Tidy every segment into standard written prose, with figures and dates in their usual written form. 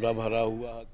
भरा हुआ।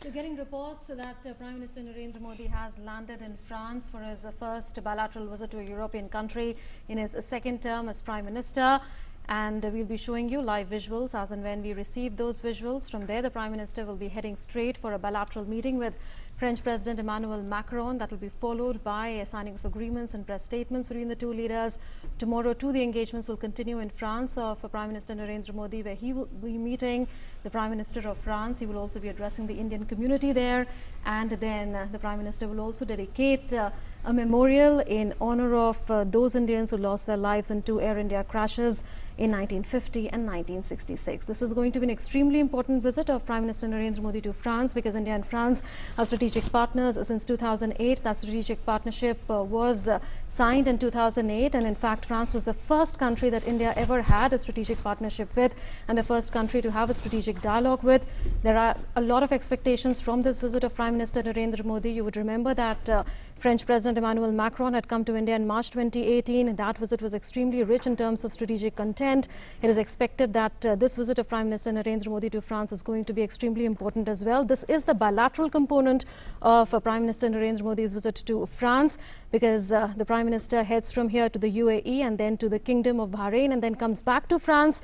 We're getting reports that Prime Minister Narendra Modi has landed in France for his first bilateral visit to a European country in his second term as Prime Minister. And we'll be showing you live visuals as and when we receive those visuals. From there, the Prime Minister will be heading straight for a bilateral meeting with French President Emmanuel Macron. That will be followed by a signing of agreements and press statements between the two leaders. Tomorrow, too, the engagements will continue in France of Prime Minister Narendra Modi, where he will be meeting the Prime Minister of France. He will also be addressing the Indian community there. And then the Prime Minister will also dedicate a memorial in honor of those Indians who lost their lives in two Air India crashes in 1950 and 1966. This is going to be an extremely important visit of Prime Minister Narendra Modi to France, because India and France are strategic partners since 2008. That strategic partnership was signed in 2008, and in fact France was the first country that India ever had a strategic partnership with, and the first country to have a strategic dialogue with. There are a lot of expectations from this visit of Prime Minister Narendra Modi. You would remember that French President Emmanuel Macron had come to India in March 2018. That visit was extremely rich in terms of strategic content. It is expected that this visit of Prime Minister Narendra Modi to France is going to be extremely important as well. This is the bilateral component of Prime Minister Narendra Modi's visit to France, because the Prime Minister heads from here to the UAE and then to the Kingdom of Bahrain, and then comes back to France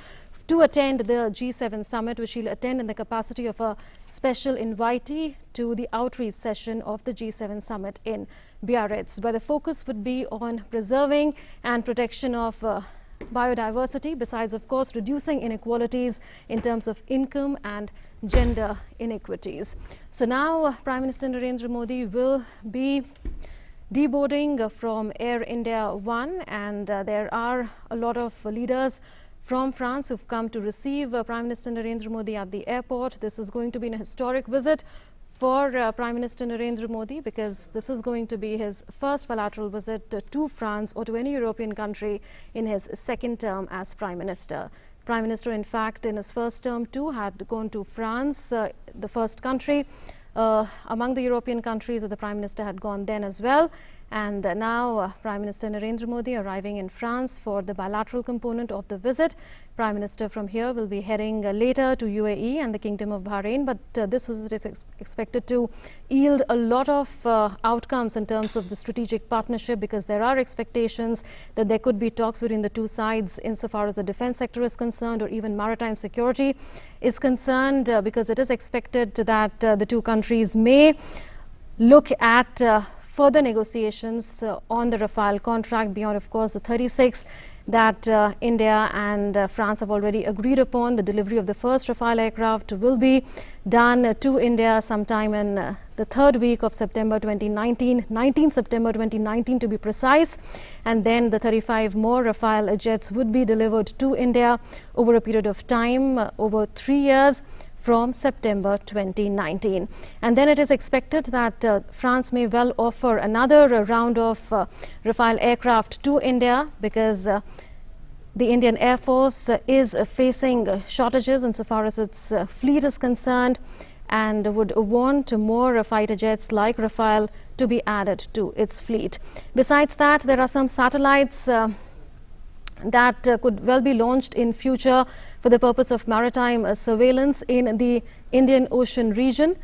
to attend the G7 summit, which he'll attend in the capacity of a special invitee to the outreach session of the G7 summit in Biarritz, where the focus would be on preserving and protection of biodiversity, besides of course reducing inequalities in terms of income and gender inequities. So now Prime Minister Narendra Modi will be deboarding from Air India One, and there are a lot of leaders from France who've come to receive Prime Minister Narendra Modi at the airport. This is going to be a historic visit for Prime Minister Narendra Modi, because this is going to be his first bilateral visit to France or to any European country in his second term as Prime Minister. Prime Minister, in fact, in his first term too had gone to France, the first country among the European countries, or the Prime Minister had gone then as well. And now Prime Minister Narendra Modi arriving in France for the bilateral component of the visit. Prime Minister from here will be heading later to UAE and the Kingdom of Bahrain, but this visit is expected to yield a lot of outcomes in terms of the strategic partnership, because there are expectations that there could be talks between the two sides insofar as the defense sector is concerned, or even maritime security is concerned, because it is expected that the two countries may look at further negotiations on the Rafale contract beyond, of course, the 36 that India and France have already agreed upon. The delivery of the first Rafale aircraft will be done to India sometime in the third week of September 2019, 19th September 2019 to be precise. And then the 35 more Rafale jets would be delivered to India over a period of time, over 3 years, from September 2019. And then it is expected that France may well offer another round of Rafale aircraft to India, because the Indian Air Force is facing shortages insofar as its fleet is concerned, and would want more fighter jets like Rafale to be added to its fleet. Besides that, there are some satellites that could well be launched in future for the purpose of maritime surveillance in the Indian Ocean region.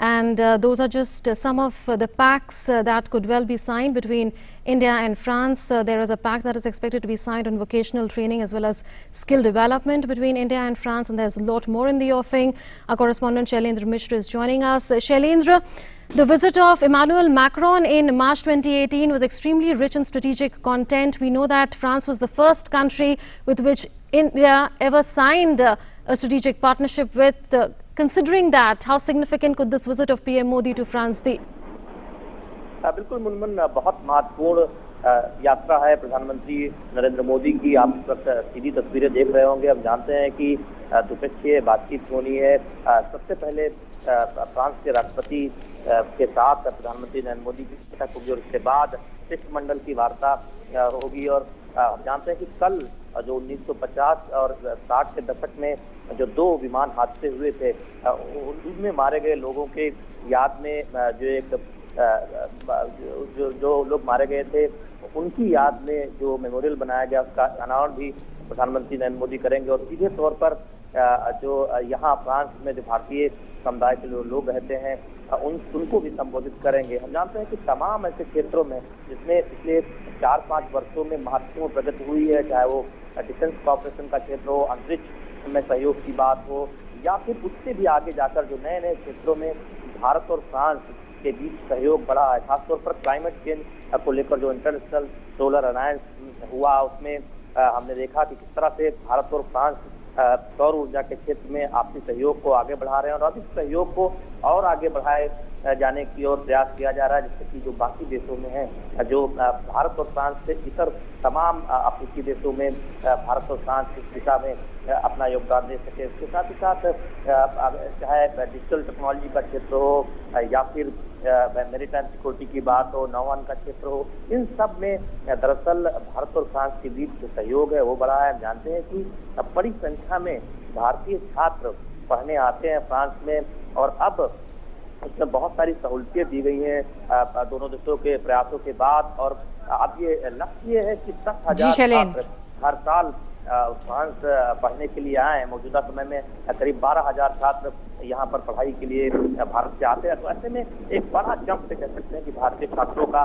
And those are just some of the pacts that could well be signed between India and France. There is a pact that is expected to be signed on vocational training as well as skill development between India and France, and there's a lot more in the offing. Our correspondent Shailendra Mishra is joining us. Shailendra, the visit of Emmanuel Macron in March 2018 was extremely rich in strategic content. We know that France was the first country with which India ever signed a strategic partnership with. Considering that, how significant could this visit of PM Modi to France be? बिल्कुल मुनमुन, बहुत महत्वपूर्ण यात्रा है प्रधानमंत्री नरेंद्र मोदी की। आप इस वक्त सीधी तस्वीरें देख रहे होंगे। हम जानते हैं कि द्विपक्षीय बातचीत होनी है। सबसे पहले फ्रांस के राष्ट्रपति के साथ प्रधानमंत्री नरेंद्र मोदी की बैठक होगी, और इसके बाद शिष्टमंडल की वार्ता होगी। और हम जानते हैं कि कल जो 1950 और 60 के दशक में जो दो विमान हादसे हुए थे, उनमें मारे गए लोगों के याद में जो लोग मारे गए थे, उनकी याद में जो मेमोरियल बनाया गया, उसका अनावरण भी प्रधानमंत्री नरेंद्र मोदी करेंगे और सीधे तौर पर जो यहाँ फ्रांस में जो भारतीय समुदाय के लोग रहते हैं उनको भी संबोधित करेंगे। हम जानते हैं कि तमाम ऐसे क्षेत्रों में जिसमें पिछले 4-5 वर्षों में महत्वपूर्ण प्रगति हुई है, चाहे वो डिफेंस कॉर्पोरेशन का क्षेत्र हो, अंतरिक्ष में सहयोग की बात हो, या फिर उससे भी आगे जाकर जो नए नए क्षेत्रों में भारत और फ्रांस के बीच सहयोग बढ़ा है। खासतौर पर क्लाइमेट चेंज को लेकर जो इंटरनेशनल सोलर अलायंस हुआ, उसमें हमने देखा कि किस तरह से भारत और फ्रांस सौर ऊर्जा के क्षेत्र में आपसी सहयोग को आगे बढ़ा रहे हैं और अब इस सहयोग को और आगे बढ़ाए जाने की ओर प्रयास किया जा रहा है, जिससे कि जो बाकी देशों में है, जो भारत और फ्रांस से इतर तमाम अफ्रीकी देशों में भारत और फ्रांस इस दिशा में अपना योगदान दे सके। इसके साथ ही साथ चाहे डिजिटल टेक्नोलॉजी का क्षेत्र हो या फिर मैरीटाइम सिक्योरिटी की बात हो, नौवन का क्षेत्र हो, इन सब में दरअसल भारत और फ्रांस के बीच जो सहयोग है वो बढ़ा है। हम जानते हैं कि बड़ी संख्या में भारतीय छात्र पढ़ने आते हैं फ्रांस में और अब इसमें बहुत सारी सहूलतें दी गई हैं दोनों देशों के प्रयासों के बाद। और अब ये लक्ष्य ये है कि 10,000 छात्र हर साल फ्रांस पढ़ने के लिए आए हैं। मौजूदा समय में करीब 12,000 छात्र यहाँ पर पढ़ाई के लिए भारत से आते हैं। तो ऐसे में एक बड़ा जंप से कह सकते हैं कि भारतीय छात्रों का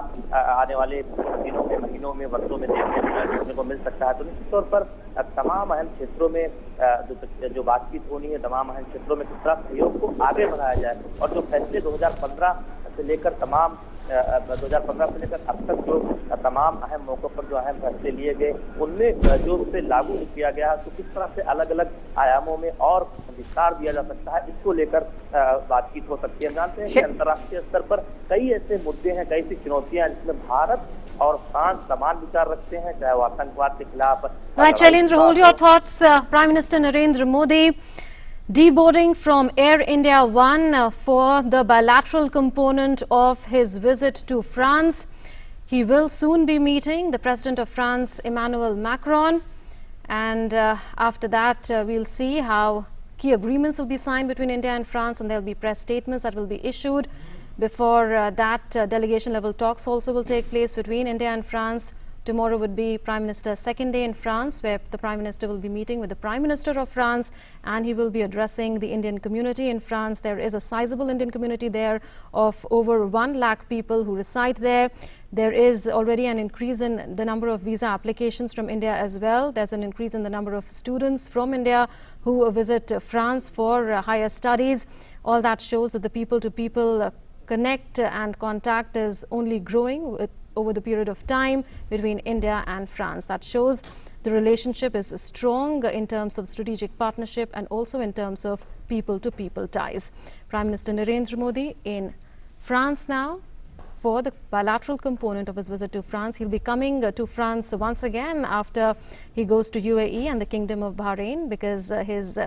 आने वाले दिनों में, महीनों में, वर्षों में देखने को मिल सकता है। तो निश्चित तौर पर तमाम अहम क्षेत्रों में जो बातचीत होनी है, तमाम अहम क्षेत्रों में किस तरह सहयोग को आगे बढ़ाया जाए और जो फैसले 2015 से लेकर 2015 से लेकर अब तक जो तमाम अहम मौकों पर जो अहम फैसले लिए गए, उनमें जो उसे लागू किया गया तो किस तरह से अलग अलग आयामों में और विस्तार दिया जा सकता है, इसको लेकर बातचीत हो सकती है। जानते हैं कि अंतर्राष्ट्रीय स्तर पर कई ऐसे मुद्दे हैं, कई ऐसी चुनौतियां हैं जिसमें भारत और फ्रांस समान विचार रखते हैं, चाहे वो आतंकवाद के खिलाफ। Right, Shailendra, hold your thoughts. Prime Minister Narendra Modi deboarding from Air India One for the bilateral component of his visit to France. He will soon be meeting the President of France, Emmanuel Macron, and after that we'll see how key agreements will be signed between India and France, and there will be press statements that will be issued. Before that, delegation level talks also will take place between India and France. Tomorrow would be Prime Minister's second day in France, where the Prime Minister will be meeting with the Prime Minister of France, and he will be addressing the Indian community in France. There is a sizable Indian community there of over 1 lakh people who reside there. There is already an increase in the number of visa applications from India as well. There's an increase in the number of students from India who visit France for higher studies. All that shows that the people-to-people connect and contact is only growing over the period of time between India and France. That shows the relationship is strong in terms of strategic partnership and also in terms of people-to-people ties. Prime Minister Narendra Modi in France now for the bilateral component of his visit to France. He'll be coming to France once again after he goes to UAE and the Kingdom of Bahrain, because his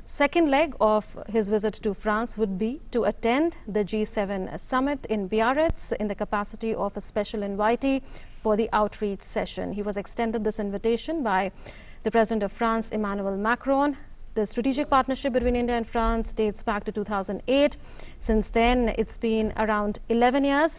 second leg of his visit to France would be to attend the G7 summit in Biarritz in the capacity of a special invitee for the outreach session. He was extended this invitation by the President of France, Emmanuel Macron. The strategic partnership between India and France dates back to 2008. Since then, it's been around 11 years.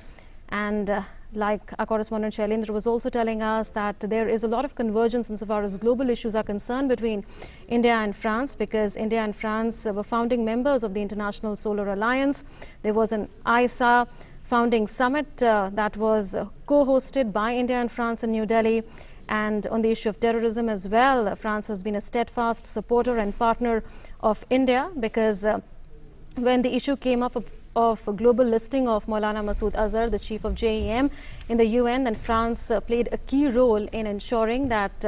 And like our correspondent Shailendra was also telling us, that there is a lot of convergence insofar as global issues are concerned between India and France, because India and France were founding members of the International Solar Alliance. There was an ISA founding summit that was co-hosted by India and France in New Delhi. And on the issue of terrorism as well, France has been a steadfast supporter and partner of India, because when the issue came up of a global listing of Maulana Masood Azhar, the chief of JEM, in the UN, then France played a key role in ensuring that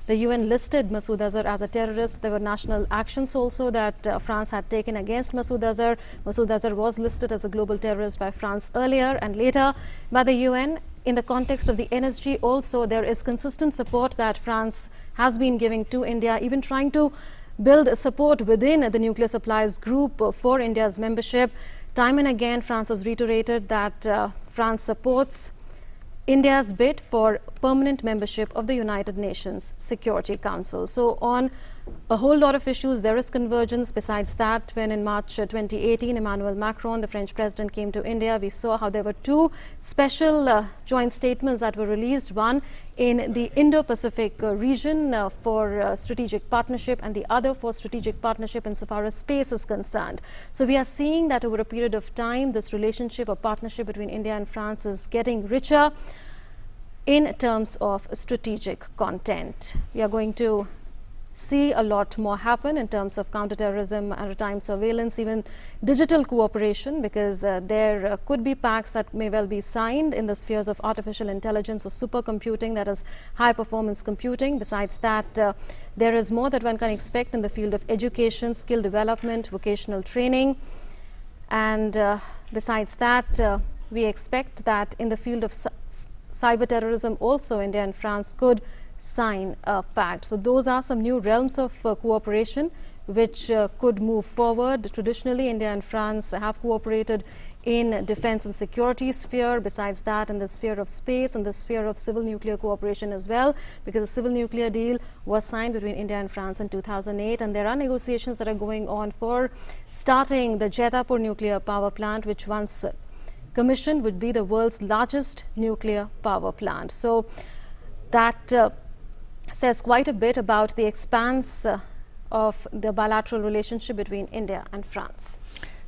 the UN listed Masood Azhar as a terrorist. There were national actions also that France had taken against Masood Azhar. Masood Azhar was listed as a global terrorist by France earlier and later by the UN. In the context of the NSG also, there is consistent support that France has been giving to India, even trying to build support within the nuclear supplies group for India's membership. Time and again, France has reiterated that France supports India's bid for permanent membership of the United Nations Security Council. So on a whole lot of issues. There is convergence. Besides that, when in March 2018, Emmanuel Macron, the French president, came to India, we saw how there were two special joint statements that were released. One in the Indo-Pacific region for strategic partnership, and the other for strategic partnership insofar as space is concerned. So we are seeing that over a period of time, this relationship or partnership between India and France is getting richer in terms of strategic content. We are going to see a lot more happen in terms of counterterrorism, maritime surveillance, even digital cooperation, because there could be pacts that may well be signed in the spheres of artificial intelligence or supercomputing, that is high performance computing. Besides that, there is more that one can expect in the field of education, skill development, vocational training. And besides that, we expect that in the field of cyber terrorism also, India and France could sign a pact. So those are some new realms of cooperation which could move forward. Traditionally, India and France have cooperated in defense and security sphere. Besides that, in the sphere of space and the sphere of civil nuclear cooperation as well, because a civil nuclear deal was signed between India and France in 2008, and there are negotiations that are going on for starting the Jaitapur nuclear power plant, which once commissioned would be the world's largest nuclear power plant. So that says quite a bit about the expanse of the bilateral relationship between India and France.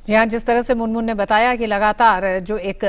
जी हाँ, जिस तरह से मुनमुन ने बताया कि लगातार जो एक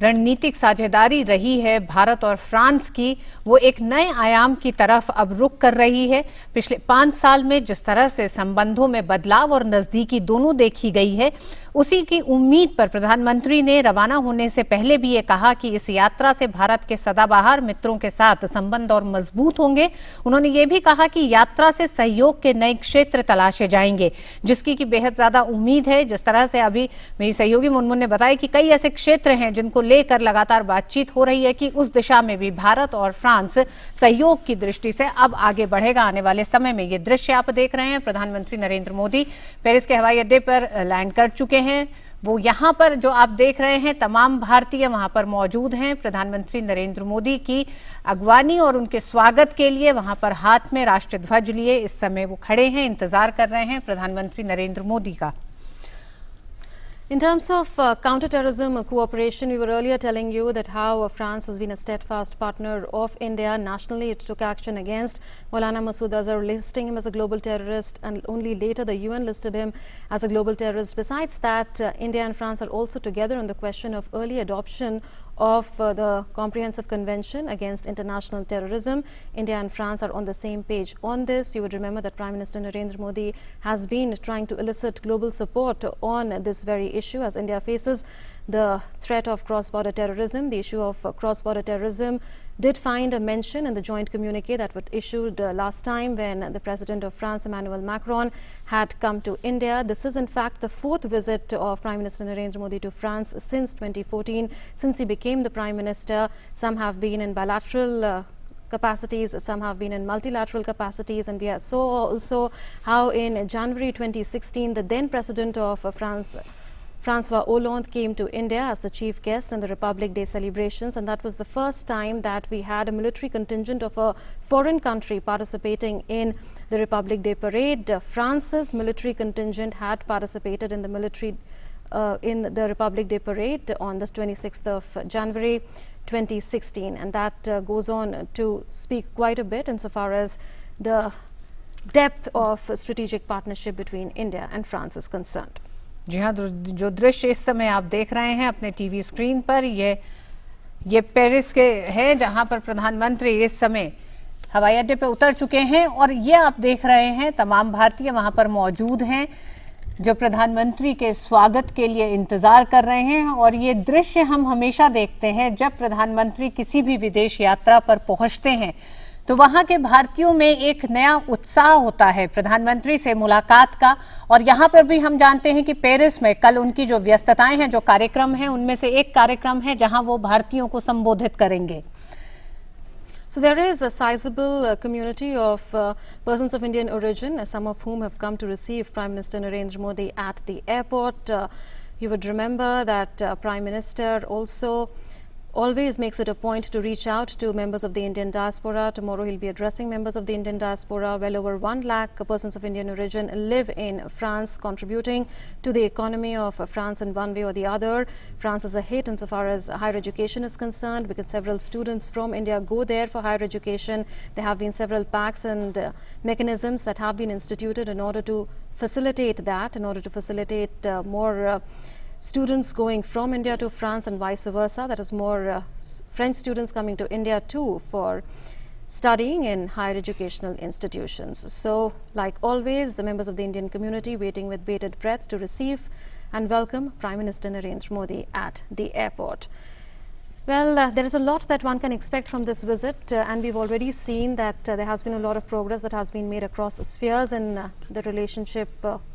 रणनीतिक साझेदारी रही है भारत और फ्रांस की, वो एक नए आयाम की तरफ अब रुख कर रही है। पिछले 5 साल में जिस तरह से संबंधों में बदलाव और नज़दीकी दोनों देखी गई है, उसी की उम्मीद पर प्रधानमंत्री ने रवाना होने से पहले भी ये कहा कि इस यात्रा से भारत के सदाबहार मित्रों के साथ संबंध और मजबूत होंगे। उन्होंने ये भी कहा कि यात्रा से सहयोग के नए क्षेत्र तलाशे जाएंगे, जिसकी की बेहद ज्यादा उम्मीद है। जिस तरह से अभी मेरी सहयोगी मुनमुन ने बताया कि कई ऐसे क्षेत्र हैं जिनको लेकर लगातार बातचीत हो रही है कि उस दिशा में भी भारत और फ्रांस सहयोग की दृष्टि से अब आगे बढ़ेगा आने वाले समय में। ये दृश्य आप देख रहे हैं, प्रधानमंत्री नरेंद्र मोदी पेरिस के हवाई अड्डे पर लैंड कर चुके हैं। वो यहाँ पर जो आप देख रहे हैं, तमाम भारतीय वहां पर मौजूद हैं। प्रधानमंत्री नरेंद्र मोदी की अगवानी और उनके स्वागत के लिए वहां पर हाथ में राष्ट्रीय ध्वज लिए इस समय वो खड़े हैं, इंतजार कर रहे हैं प्रधानमंत्री नरेंद्र मोदी का। In terms of counterterrorism cooperation, we were earlier telling you that how France has been a steadfast partner of India. Nationally, it took action against Maulana Masood Azhar, listing him as a global terrorist, and only later the UN listed him as a global terrorist. Besides that, India and France are also together on the question of early adoption of the Comprehensive Convention against International Terrorism. India and France are on the same page on this. You would remember that Prime Minister Narendra Modi has been trying to elicit global support on this very issue as India faces the threat of cross-border terrorism. The issue of cross-border terrorism did find a mention in the joint communique that was issued last time when the President of France, Emmanuel Macron, had come to India. This is in fact the 4th visit of Prime Minister Narendra Modi to France since 2014, since he became the Prime Minister. Some have been in bilateral capacities, some have been in multilateral capacities, and we saw also how in January 2016 the then President of France, François Hollande, came to India as the chief guest in the Republic Day celebrations, and that was the first time that we had a military contingent of a foreign country participating in the Republic Day parade. France's military contingent had participated in the Republic Day parade on the 26th of January 2016, and that goes on to speak quite a bit insofar as the depth of strategic partnership between India and France is concerned. जी हाँ, जो दृश्य इस समय आप देख रहे हैं अपने टीवी स्क्रीन पर, ये पेरिस के है जहां पर प्रधानमंत्री इस समय हवाई अड्डे पे उतर चुके हैं, और ये आप देख रहे हैं तमाम भारतीय वहां पर मौजूद हैं जो प्रधानमंत्री के स्वागत के लिए इंतजार कर रहे हैं। और ये दृश्य हम हमेशा देखते हैं जब प्रधानमंत्री किसी भी विदेश यात्रा पर पहुंचते हैं तो वहां के भारतीयों में एक नया उत्साह होता है प्रधानमंत्री से मुलाकात का। और यहाँ पर भी हम जानते हैं कि पेरिस में कल उनकी जो व्यस्तताएं हैं, जो कार्यक्रम हैं, उनमें से एक कार्यक्रम है जहां वो भारतीयों को संबोधित करेंगे। So there is a sizable community of persons of Indian origin, some of whom have come to receive Prime Minister Narendra Modi at the airport. You would remember that Prime Minister also always makes it a point to reach out to members of the Indian diaspora. Tomorrow he'll be addressing members of the Indian diaspora. Well over 1 lakh persons of Indian origin live in France, contributing to the economy of France in one way or the other. France is a hit insofar as higher education is concerned, because several students from India go there for higher education. There have been several pacts and mechanisms that have been instituted in order to facilitate that, in order to facilitate more students going from India to France and vice versa. That is more French students coming to India too for studying in higher educational institutions. So, like always, the members of the Indian community waiting with bated breath to receive and welcome Prime Minister Narendra Modi at the airport. Well, there is a lot that one can expect from this visit, and we've already seen that there has been a lot of progress that has been made across spheres in the relationship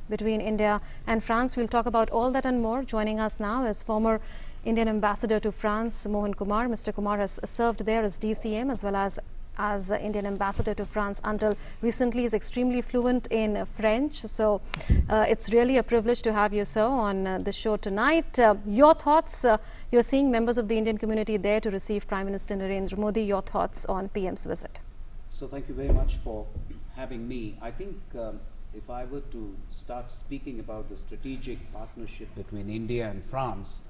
between India and France. We'll talk about all that and more. Joining us now is former Indian ambassador to France, Mohan Kumar. Mr. Kumar has served there as DCM as well as Indian ambassador to France until recently. Is extremely fluent in French. So it's really a privilege to have you, sir, on the show tonight. Your thoughts, you're seeing members of the Indian community there to receive Prime Minister Narendra Modi. Your thoughts on PM's visit? So thank you very much for having me. I think if I were to start speaking about the strategic partnership between India and France,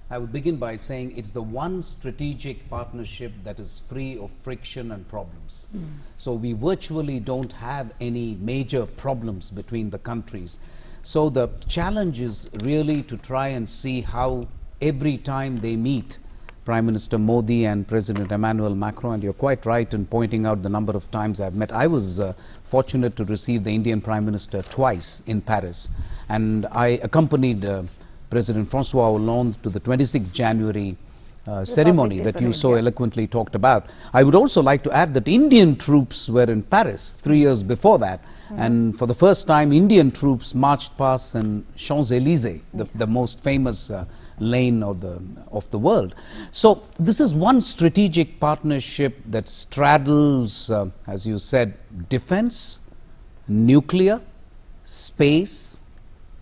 I would begin by saying it's the one strategic partnership that is free of friction and problems. So we virtually don't have any major problems between the countries. So the challenge is really to try and see how every time they meet, Prime Minister Modi and President Emmanuel Macron, and you're quite right in pointing out the number of times I've met. I was fortunate to receive the Indian Prime Minister twice in Paris, and I accompanied President Francois Hollande to the 26th January ceremony that you so eloquently talked about. I would also like to add that Indian troops were in Paris 3 years before that, and for the first time Indian troops marched past in Champs-Élysées, the most famous lane of the world. So this is one strategic partnership that straddles, as you said, defense, nuclear, space,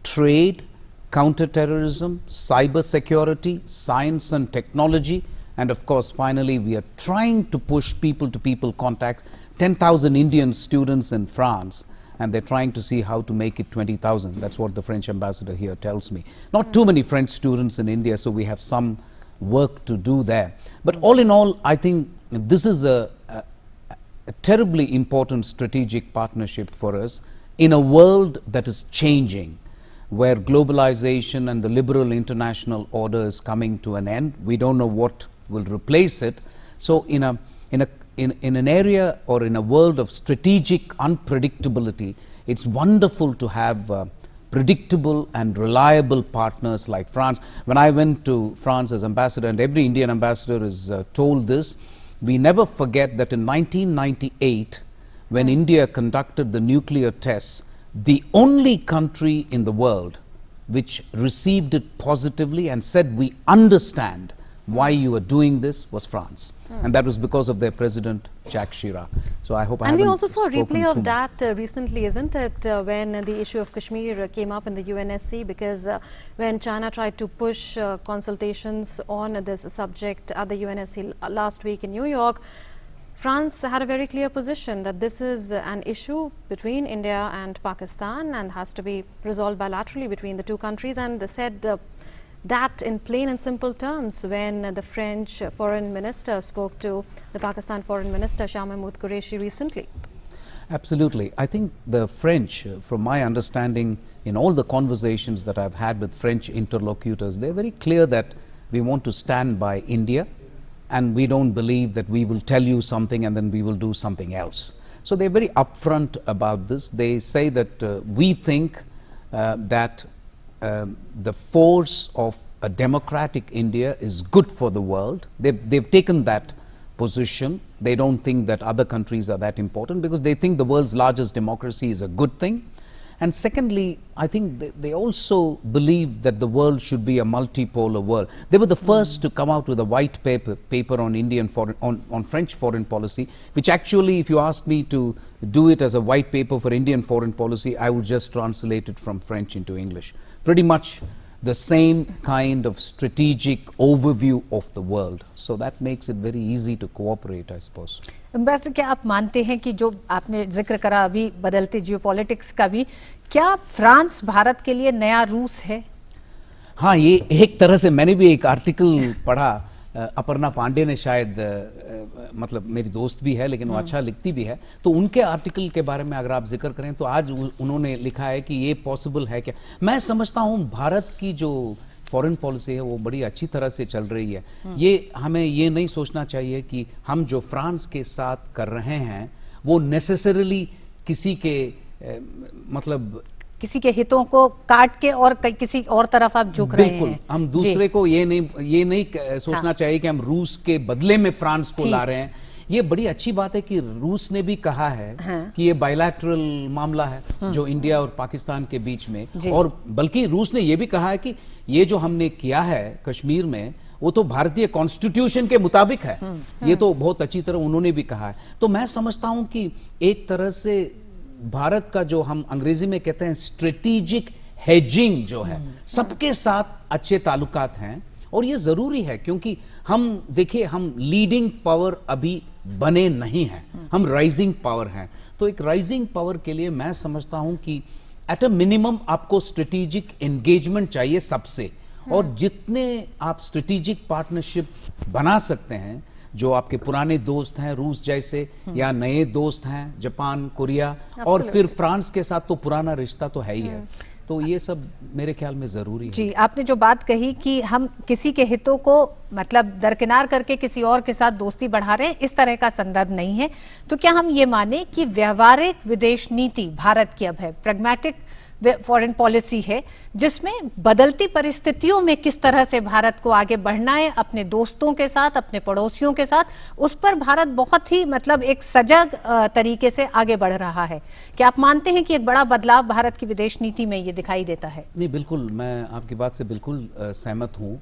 trade, counterterrorism, cyber security, science and technology, and of course finally we are trying to push people-to-people contacts. 10,000 Indian students in France, and they're trying to see how to make it 20,000. That's what the French ambassador here tells me. Not too many French students in India, so we have some work to do there. But all in all, I think this is a terribly important strategic partnership for us in a world that is changing, where globalization and the liberal international order is coming to an end. We don't know what will replace it. So in an area or in a world of strategic unpredictability, it's wonderful to have predictable and reliable partners like France. When I went to France as ambassador, and every Indian ambassador is told this, we never forget that in 1998, when India conducted the nuclear tests, the only country in the world which received it positively and said, we understand why you are doing this, was France. And that was because of their president, Jacques Chirac. So I hope I haven't. And we also saw a replay of that recently, isn't it, when the issue of Kashmir came up in the UNSC, because when China tried to push consultations on this subject at the UNSC last week in New York, France had a very clear position that this is an issue between India and Pakistan and has to be resolved bilaterally between the two countries, and said that in plain and simple terms when the French foreign minister spoke to the Pakistan foreign minister Shah Mahmood Qureshi recently. Absolutely. I think the French, from my understanding in all the conversations that I've had with French interlocutors, they're very clear that we want to stand by India, and we don't believe that we will tell you something and then we will do something else. So they're very upfront about this. They say that we think that the force of a democratic India is good for the world. They've taken that position. They don't think that other countries are that important, because they think the world's largest democracy is a good thing. And secondly, I think they also believe that the world should be a multipolar world. They were the first to come out with a white paper on on French foreign policy, which actually, if you ask me to do it as a white paper for Indian foreign policy, I would just translate it from French into English. Pretty much the same kind of strategic overview of the world. So that makes it very easy to cooperate, I suppose. Ambassador, क्या आप मानते हैं कि जो आपने जिक्र करा अभी बदलते जियोपॉलिटिक्स का भी, क्या फ्रांस भारत के लिए नया रूस है? हाँ, ये एक तरह से मैंने भी एक आर्टिकल पढ़ा, अपर्णा पांडे ने शायद, मतलब मेरी दोस्त भी है लेकिन वो अच्छा लिखती भी है, तो उनके आर्टिकल के बारे में अगर आप जिक्र करें तो आज उन्होंने लिखा है कि ये पॉसिबल है क्या। मैं समझता हूँ भारत की जो फॉरेन पॉलिसी है वो बड़ी अच्छी तरह से चल रही है। ये हमें ये नहीं सोचना चाहिए कि हम जो फ्रांस के साथ कर रहे हैं वो नेसेसरीली किसी के मतलब किसी के हितों को काट के और किसी और तरफ आप झुक रहे हैं। बिल्कुल, हम दूसरे को ये नहीं सोचना चाहिए कि हम रूस के बदले में फ्रांस को ला रहे हैं। ये बड़ी अच्छी बात है कि रूस ने भी कहा है कि ये बायलैटरल मामला है जो इंडिया और पाकिस्तान के बीच में, और बल्कि रूस ने ये भी कहा है कि ये जो हमने किया है कश्मीर में वो तो भारतीय कॉन्स्टिट्यूशन के मुताबिक है। ये तो बहुत अच्छी तरह उन्होंने भी कहा है। तो मैं समझता हूं कि एक तरह से भारत का जो हम अंग्रेजी में कहते हैं स्ट्रेटेजिक हेजिंग जो है, सबके साथ अच्छे ताल्लुकात हैं और ये जरूरी है, क्योंकि हम देखिए हम लीडिंग पावर अभी बने नहीं हैं, हम राइजिंग पावर हैं। तो एक राइजिंग पावर के लिए मैं समझता हूं कि एट अ मिनिमम आपको स्ट्रेटेजिक एंगेजमेंट चाहिए सबसे, और जितने आप स्ट्रेटेजिक पार्टनरशिप बना सकते हैं, जो आपके पुराने दोस्त हैं रूस जैसे या नए दोस्त हैं जापान, कोरिया, और फिर फ्रांस के साथ तो पुराना रिश्ता तो है ही है, तो ये सब मेरे ख्याल में जरूरी है। जी, आपने जो बात कही कि हम किसी के हितों को मतलब दरकिनार करके किसी और के साथ दोस्ती बढ़ा रहे हैं, इस तरह का संदर्भ नहीं है। तो क्या हम ये माने कि व्यवहारिक विदेश नीति भारत की अब है, प्रैग्मेटिक फॉरेन पॉलिसी है, जिसमें बदलती परिस्थितियों में किस तरह से भारत को आगे बढ़ना है अपने दोस्तों के साथ, अपने पड़ोसियों के साथ, उस पर भारत बहुत ही मतलब एक सजग तरीके से आगे बढ़ रहा है। क्या आप मानते हैं कि एक बड़ा बदलाव भारत की विदेश नीति में ये दिखाई देता है? नहीं, बिल्कुल, मैं आपकी बात से बिल्कुल सहमत हूँ।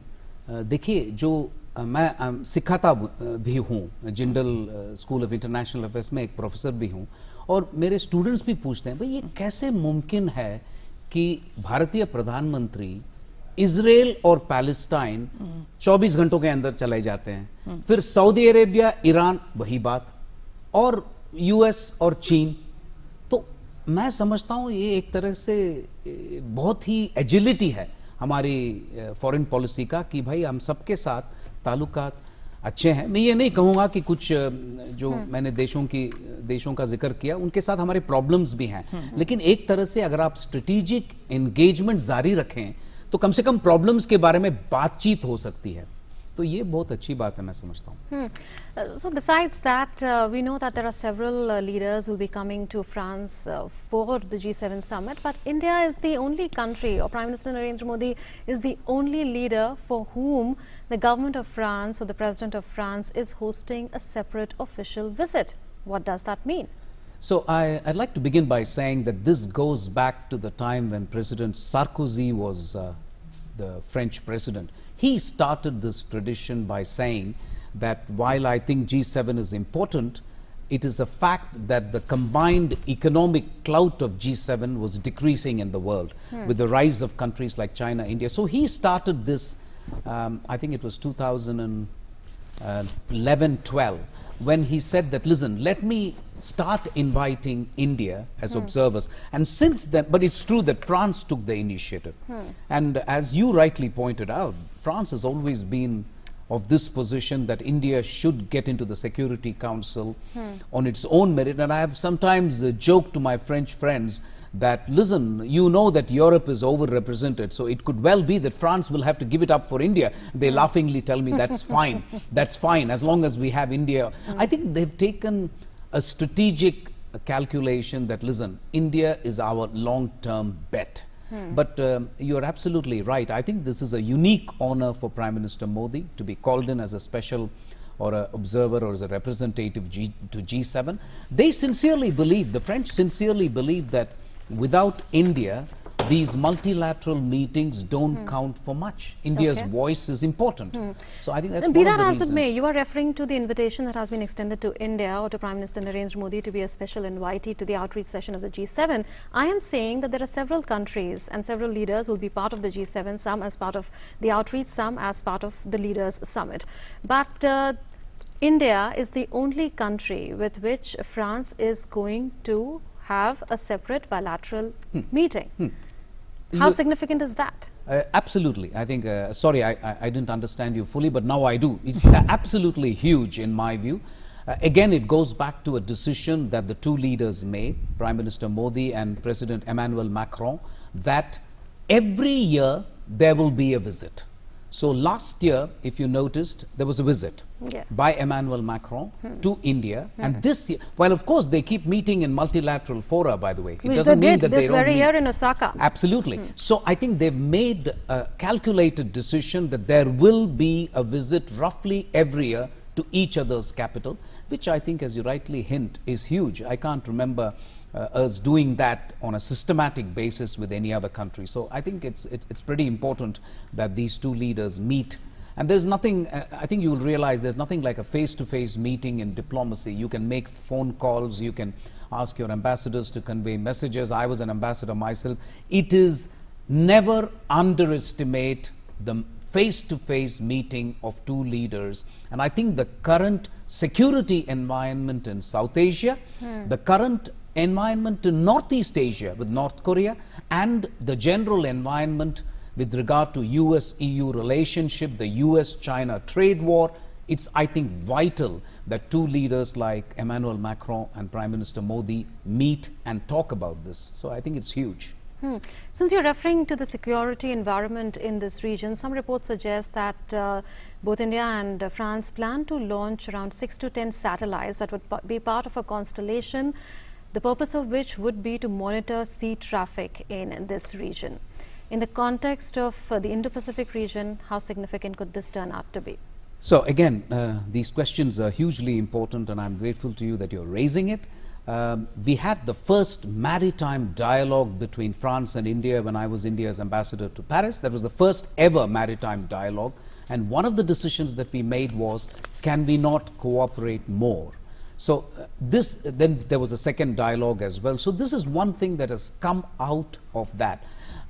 देखिए, जो मैं सिखाता भी हूँ, Jindal school of international affairs में एक प्रोफेसर भी हूँ, और मेरे स्टूडेंट्स भी पूछते हैं भाई ये कैसे मुमकिन है कि भारतीय प्रधानमंत्री इजराइल और पैलेस्टाइन 24 घंटों के अंदर चले जाते हैं, फिर सऊदी अरेबिया, ईरान वही बात, और यूएस और चीन। तो मैं समझता हूँ ये एक तरह से बहुत ही एजिलिटी है हमारी फॉरेन पॉलिसी का कि भाई हम सबके साथ ताल्लुकात अच्छे हैं। मैं ये नहीं कहूँगा कि कुछ जो मैंने देशों का जिक्र किया उनके साथ हमारे प्रॉब्लम्स भी हैं, लेकिन एक तरह से अगर आप स्ट्रेटेजिक एंगेजमेंट जारी रखें तो कम से कम प्रॉब्लम्स के बारे में बातचीत हो सकती है। तो ये बहुत अच्छी बात है, मैं समझता हूँ। So besides that, we know that there are several leaders who will be coming to France for the G7 summit, but India is the only country, or Prime Minister Narendra Modi is the only leader for whom the government of France or the President of France is hosting a separate official visit. What does that mean? So I'd like to begin by saying that this goes back to the time when President Sarkozy was the French president. He started this tradition by saying that while I think G7 is important, it is a fact that the combined economic clout of G7 was decreasing in the world with the rise of countries like China, India. So he started this, I think it was 2011-12, when he said that, listen, let me start inviting India as observers. And since then, but it's true that France took the initiative. And as you rightly pointed out, France has always been of this position that India should get into the Security Council on its own merit. And I have sometimes joked to my French friends that, listen, you know that Europe is overrepresented, so it could well be that France will have to give it up for India. They laughingly tell me that's fine, that's fine, as long as we have India. I think they've taken a strategic calculation that, listen, India is our long-term bet. But you're absolutely right. I think this is a unique honor for Prime Minister Modi to be called in as a special or an observer or as a representative to G7. They sincerely believe, the French sincerely believe that without India, these multilateral meetings don't count for much. India's Okay. voice is important. So I think that's And one be of that the as it reasons. may, you are referring to the invitation that has been extended to India or to Prime Minister Narendra Modi to be a special invitee to the outreach session of the G7. I am saying that there are several countries and several leaders who will be part of the G7, some as part of the outreach, some as part of the Leaders Summit. But India is the only country with which France is going to have a separate bilateral meeting. How significant is that? Absolutely. I think, sorry, I didn't understand you fully, but now I do. It's absolutely huge in my view. Again, it goes back to a decision that the two leaders made, Prime Minister Modi and President Emmanuel Macron, that every year there will be a visit. So last year, if you noticed, there was a visit Yes. by Emmanuel Macron to India. And this year, well, of course, they keep meeting in multilateral fora, by the way. It Which doesn't they mean did that this they don't very meet. year in Osaka. Absolutely. So I think they've made a calculated decision that there will be a visit roughly every year to each other's capital, which I think, as you rightly hint, is huge. I can't remember us doing that on a systematic basis with any other country. So I think it's pretty important that these two leaders meet. And there's nothing, I think you will realize there's nothing like a face-to-face meeting in diplomacy. You can make phone calls, you can ask your ambassadors to convey messages. I was an ambassador myself. It is never underestimate the face-to-face meeting of two leaders. And I think the current security environment in South Asia, the current environment in Northeast Asia with North Korea, and the general environment with regard to US-EU relationship, the US-China trade war, it's, I think, vital that two leaders like Emmanuel Macron and Prime Minister Modi meet and talk about this. So I think it's huge. Since you're referring to the security environment in this region, some reports suggest that both India and France plan to launch around 6 to 10 satellites that would be part of a constellation, the purpose of which would be to monitor sea traffic in this region. In the context of the Indo-Pacific region, how significant could this turn out to be? So again, these questions are hugely important, and I'm grateful to you that you're raising it. We had the first maritime dialogue between France and India when I was India's ambassador to Paris. That was the first ever maritime dialogue. And one of the decisions that we made was, can we not cooperate more? So then there was a second dialogue as well. So this is one thing that has come out of that.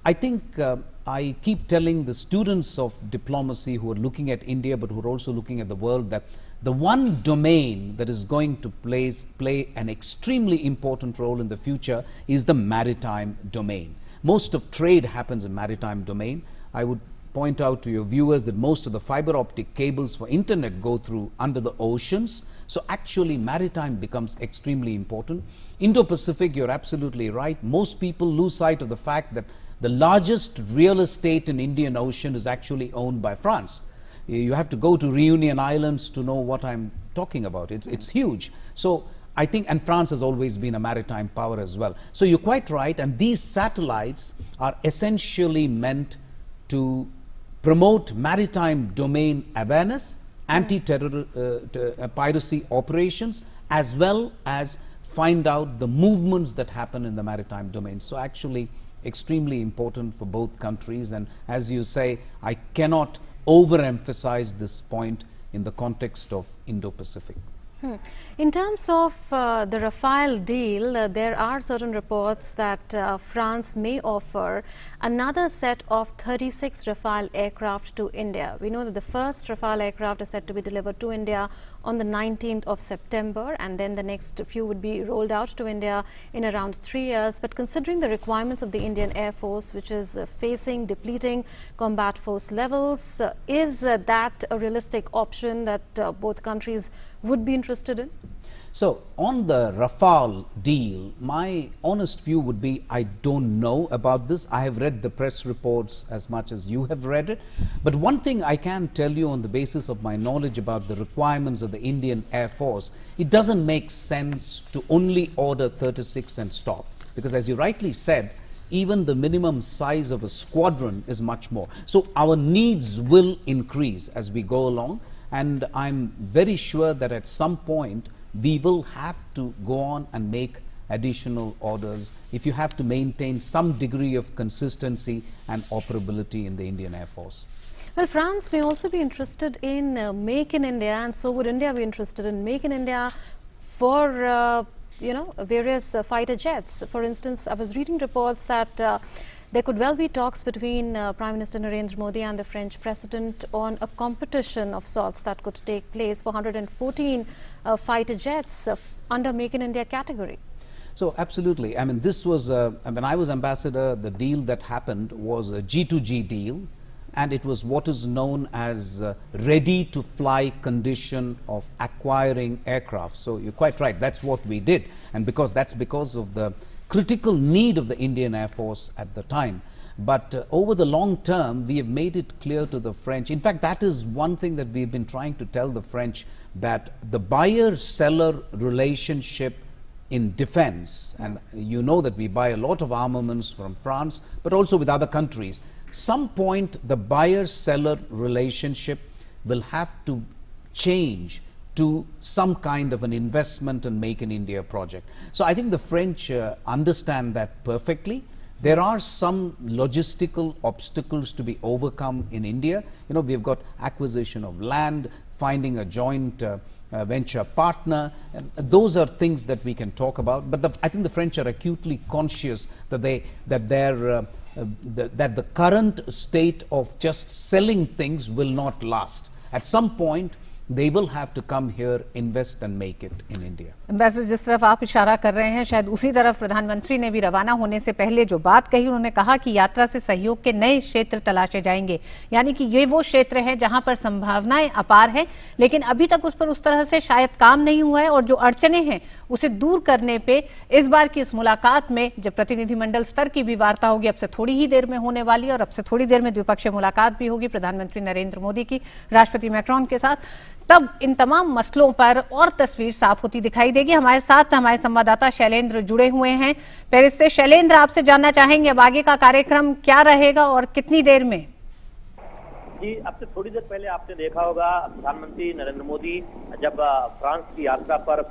I think I keep telling the students of diplomacy who are looking at India but who are also looking at the world that the one domain that is going to play an extremely important role in the future is the maritime domain. Most of trade happens in maritime domain. I would point out to your viewers that most of the fiber optic cables for internet go through under the oceans. So actually maritime becomes extremely important. Indo-Pacific, you're absolutely right. Most people lose sight of the fact that the largest real estate in Indian Ocean is actually owned by France. You have to go to Reunion Islands to know what I'm talking about. It's huge. So I think, and France has always been a maritime power as well. So you're quite right, and these satellites are essentially meant to promote maritime domain awareness, anti-terror piracy operations, as well as find out the movements that happen in the maritime domain. So actually extremely important for both countries, and as you say, I cannot overemphasize this point in the context of Indo-Pacific. In terms of the Rafale deal, there are certain reports that France may offer another set of 36 Rafale aircraft to India. We know that the first Rafale aircraft is set to be delivered to India on the 19th of September, and then the next few would be rolled out to India in around 3 years. But considering the requirements of the Indian Air Force, which is facing depleting combat force levels, is that a realistic option that both countries would be interested in? So on the Rafale deal, my honest view would be I don't know about this. I have read the press reports as much as you have read it. But one thing I can tell you on the basis of my knowledge about the requirements of the Indian Air Force, it doesn't make sense to only order 36 and stop. Because as you rightly said, even the minimum size of a squadron is much more. So our needs will increase as we go along. And I'm very sure that at some point we will have to go on and make additional orders if you have to maintain some degree of consistency and operability in the Indian Air Force. Well, France may also be interested in Make in India, and so would India be interested in Make in India for various fighter jets. For instance, I was reading reports that there could well be talks between Prime Minister Narendra Modi and the French President on a competition of sorts that could take place for 114 fighter jets under Make in India category. So absolutely. I mean, this was, when I was ambassador, the deal that happened was a G2G deal, and it was what is known as ready to fly condition of acquiring aircraft. So you're quite right, that's what we did. And that's because of the critical need of the Indian Air Force at the time. But over the long term, we have made it clear to the French. In fact, that is one thing that we've been trying to tell the French, that the buyer-seller relationship in defense, and you know that we buy a lot of armaments from France, but also with other countries. Some point the buyer-seller relationship will have to change to some kind of an investment and Make in India project. So I think the French understand that perfectly. There are some logistical obstacles to be overcome in India. You know, we've got acquisition of land, finding a joint venture partner, and those are things that we can talk about. But I think the French are acutely conscious that that the current state of just selling things will not last. At some point, they will have to come here, invest and make it in India. Ambassador, जिस तरफ आप इशारा कर रहे हैं, शायद उसी तरफ प्रधानमंत्री ने भी रवाना होने से पहले जो बात कही, उन्होंने कहा कि यात्रा से सहयोग के नए क्षेत्र तलाशे जाएंगे। यानी कि ये वो क्षेत्र है जहां पर संभावनाएं अपार हैं, लेकिन अभी तक उस पर उस तरह से शायद काम नहीं हुआ है, और जो अड़चने हैं उसे दूर करने पे इस बार की इस मुलाकात में, जब प्रतिनिधिमंडल स्तर की भी वार्ता होगी, अब से थोड़ी ही देर में होने वाली है, और अब से थोड़ी देर में द्विपक्षीय मुलाकात भी होगी प्रधानमंत्री नरेंद्र मोदी की राष्ट्रपति मैक्रोन के साथ, तब इन तमाम मसलों पर और तस्वीर साफ होती दिखाई देगी। हमारे साथ हमारे संवाददाता शैलेंद्र जुड़े हुए हैं पेरिस से। शैलेंद्र, आपसे जानना चाहेंगे अब आगे का कार्यक्रम क्या रहेगा और कितनी देर में? जी, अब से थोड़ी देर पहले आपने देखा होगा प्रधानमंत्री नरेंद्र मोदी जब फ्रांस की यात्रा पर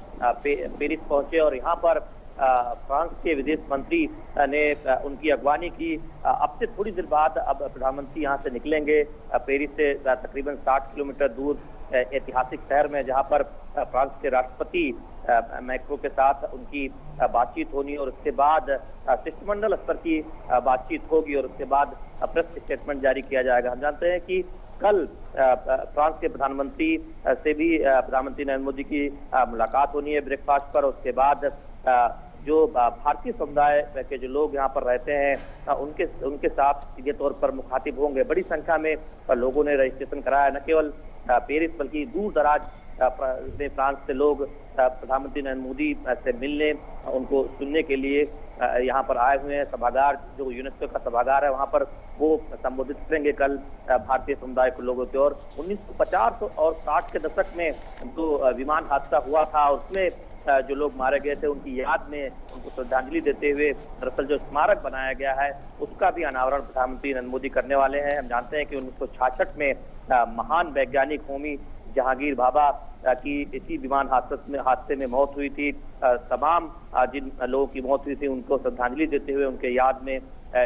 पेरिस पहुंचे, और यहाँ पर फ्रांस के विदेश मंत्री ने उनकी अगवानी की। अब से थोड़ी देर बाद अब प्रधानमंत्री यहाँ से निकलेंगे पेरिस से तकरीबन 60 किलोमीटर दूर ऐतिहासिक शहर में, जहाँ पर फ्रांस के राष्ट्रपति मैक्रो के साथ उनकी बातचीत होनी, और उसके बाद शिष्टमंडल स्तर की बातचीत होगी, और उसके बाद प्रेस स्टेटमेंट जारी किया जाएगा। हम जानते हैं कि कल फ्रांस के प्रधानमंत्री से भी प्रधानमंत्री नरेंद्र मोदी की मुलाकात होनी है ब्रेकफास्ट पर। उसके बाद जो भारतीय समुदाय के जो लोग यहाँ पर रहते हैं उनके साथ सीधे तौर पर मुखातिब होंगे। बड़ी संख्या में लोगों ने रजिस्ट्रेशन कराया, न केवल पेरिस बल्कि दूर दराज में फ्रांस से लोग प्रधानमंत्री नरेंद्र मोदी से मिलने, उनको सुनने के लिए यहाँ पर आए हुए हैं। सभागार, जो यूनेस्को का सभागार है, वहाँ पर वो संबोधित करेंगे कल भारतीय समुदाय के लोगों की। और 1950 और 60 के दशक में जो विमान हादसा हुआ था, उसमें जो लोग मारे गए थे, उनकी याद में उनको श्रद्धांजलि देते हुए दरअसल जो स्मारक बनाया गया है उसका भी अनावरण प्रधानमंत्री नरेंद्र मोदी करने वाले हैं। हम जानते हैं कि 1966 में महान वैज्ञानिक होमी जहांगीर भाभा की इसी विमान हादसे में मौत हुई थी। तमाम जिन लोगों की मौत हुई थी उनको श्रद्धांजलि देते हुए उनके याद में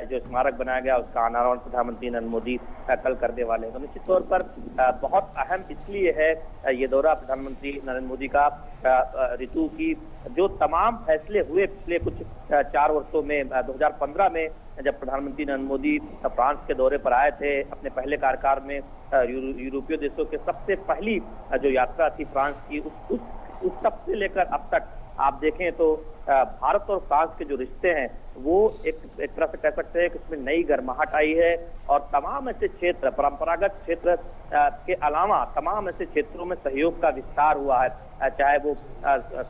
जो स्मारक बनाया गया उसका अनावरण प्रधानमंत्री नरेंद्र मोदी कल करने वाले हैं। तो निश्चित तौर पर बहुत अहम इसलिए है ये दौरा प्रधानमंत्री नरेंद्र मोदी का ऋतु की जो तमाम फैसले हुए पिछले कुछ 4 वर्षों में। 2015 में जब प्रधानमंत्री नरेंद्र मोदी फ्रांस के दौरे पर आए थे अपने पहले कार्यकाल में, यूरोपीय देशों के सबसे पहली जो यात्रा थी फ्रांस की, उस तब से लेकर अब तक आप देखें तो भारत और फ्रांस के जो रिश्ते हैं वो एक तरह से कह सकते हैं कि इसमें नई गर्माहट आई है। और तमाम ऐसे क्षेत्र, परंपरागत क्षेत्र के अलावा तमाम ऐसे क्षेत्रों में सहयोग का विस्तार हुआ है, चाहे वो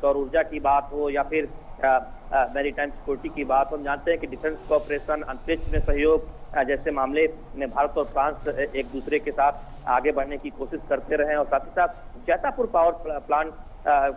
सौर ऊर्जा की बात हो या फिर मैरीटाइम सिक्योरिटी की बात हो। हम जानते हैं कि डिफेंस कोऑपरेशन, अंतरिक्ष में सहयोग जैसे मामले में भारत और फ्रांस एक दूसरे के साथ आगे बढ़ने की कोशिश करते रहे। और साथ ही साथ जैतापुर पावर प्लांट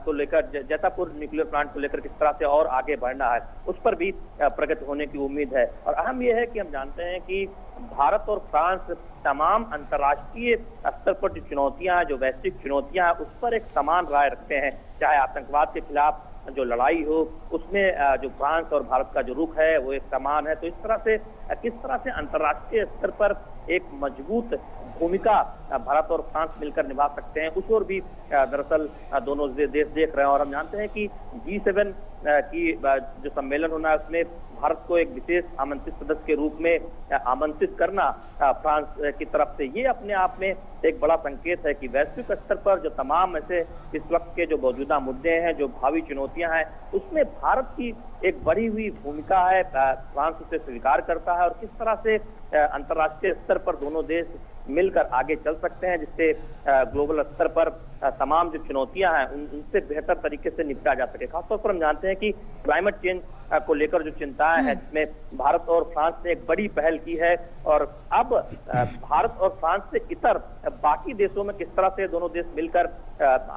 को लेकर, जैतापुर न्यूक्लियर प्लांट को लेकर किस तरह से और आगे बढ़ना है, उस पर भी प्रगति होने की उम्मीद है। और अहम यह है कि हम जानते हैं कि भारत और फ्रांस तमाम अंतर्राष्ट्रीय स्तर पर जो चुनौतियां हैं, जो वैश्विक चुनौतियां हैं, उस पर एक समान राय रखते हैं। चाहे आतंकवाद के खिलाफ जो लड़ाई हो उसमें जो फ्रांस और भारत का जो रुख है वो एक समान है। तो इस तरह से किस तरह से अंतर्राष्ट्रीय स्तर पर एक मजबूत भूमिका भारत और फ्रांस मिलकर निभा सकते हैं, उस ओर भी दरअसल दोनों देश देख रहे हैं। और हम जानते हैं कि G7 की जो सम्मेलन होना है उसमें भारत को एक विशेष आमंत्रित सदस्य के रूप में आमंत्रित करना फ्रांस की तरफ से, ये अपने आप में एक बड़ा संकेत है कि वैश्विक स्तर पर जो तमाम ऐसे इस वक्त के जो मौजूदा मुद्दे हैं, जो भावी चुनौतियां हैं, उसमें भारत की एक बढ़ी हुई भूमिका है, फ्रांस उसे स्वीकार करता है। और किस तरह से अंतर्राष्ट्रीय स्तर पर दोनों देश मिलकर आगे चल सकते हैं जिससे ग्लोबल स्तर पर तमाम जो चुनौतियां हैं उनसे बेहतर तरीके से निपटा जा सके। खासतौर पर हम जानते हैं कि क्लाइमेट चेंज को लेकर जो चिंताएं हैं जिसमें भारत और फ्रांस ने एक बड़ी पहल की है, और अब भारत और फ्रांस से इतर बाकी देशों में किस तरह से दोनों देश मिलकर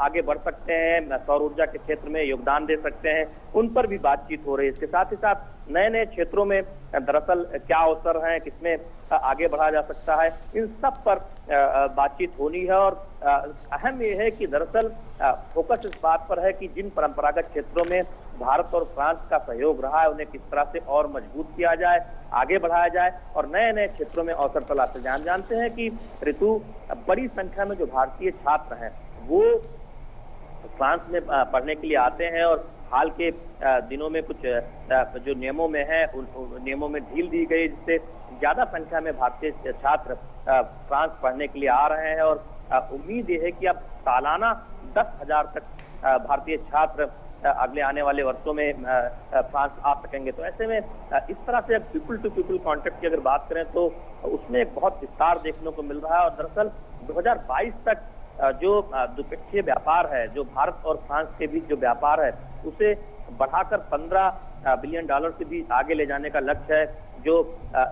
आगे बढ़ सकते हैं, सौर ऊर्जा के क्षेत्र में योगदान दे सकते हैं, उन पर भी बातचीत हो रही है। इसके साथ ही साथ नए नए क्षेत्रों में दरअसल क्या अवसर हैं, किसमें आगे बढ़ा जा सकता है, इन सब पर बातचीत होनी है। और अहम ये है कि दरअसल फोकस इस बात पर है कि जिन परंपरागत क्षेत्रों में भारत और फ्रांस का सहयोग रहा है उन्हें किस तरह से और मजबूत किया जाए, आगे बढ़ाया जाए और नए नए क्षेत्रों में अवसर तलाशे जाए। हम जानते हैं कि ऋतु बड़ी संख्या में जो भारतीय छात्र हैं वो फ्रांस में पढ़ने के लिए आते हैं, और हाल के दिनों में कुछ जो नियमों में है उन नियमों में ढील दी गई, जिससे ज्यादा संख्या में भारतीय छात्र फ्रांस पढ़ने के लिए आ रहे हैं। और उम्मीद ये है कि अब सालाना 10,000 तक भारतीय छात्र अगले आने वाले वर्षों में फ्रांस आ सकेंगे। तो ऐसे में इस तरह से पीपल टू पीपल कॉन्टेक्ट की अगर बात करें तो उसमें एक बहुत विस्तार देखने को मिल रहा है। और दरअसल 2022 तक जो द्विपक्षीय व्यापार है, जो भारत और फ्रांस के बीच जो व्यापार है, उसे बढ़ाकर $15 बिलियन से भी आगे ले जाने का लक्ष्य है, जो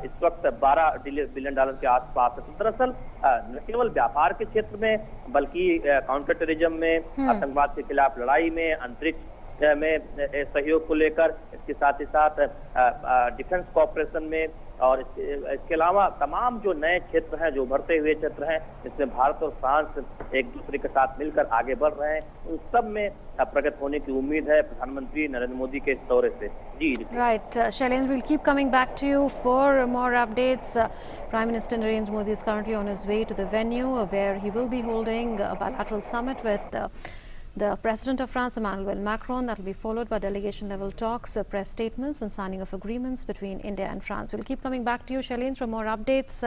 इस वक्त $12 बिलियन के आसपास है। तो दरअसल न केवल व्यापार के क्षेत्र में बल्कि काउंटर टेररिज्म में, आतंकवाद के खिलाफ लड़ाई में, अंतरिक्ष में सहयोग को लेकर, इसके साथ ही साथ डिफेंस कॉर्पोरेशन में, और इसके अलावा तमाम जो नए क्षेत्र हैं, जो उभरते हुए क्षेत्र हैं, इसमें भारत और फ्रांस एक दूसरे के साथ मिलकर आगे बढ़ रहे हैं, उन सब में प्रगति होने की उम्मीद है प्रधानमंत्री नरेंद्र मोदी के इस दौरे से। जी right Shailendra, we'll keep coming back to you for more updates. Prime Minister Narendra Modi is currently on his way to the venue where he will be holding a bilateral summit with the President of France, Emmanuel Macron. That will be followed by delegation level talks, press statements and signing of agreements between India and France. We'll keep coming back to you, Shailendra, for more updates.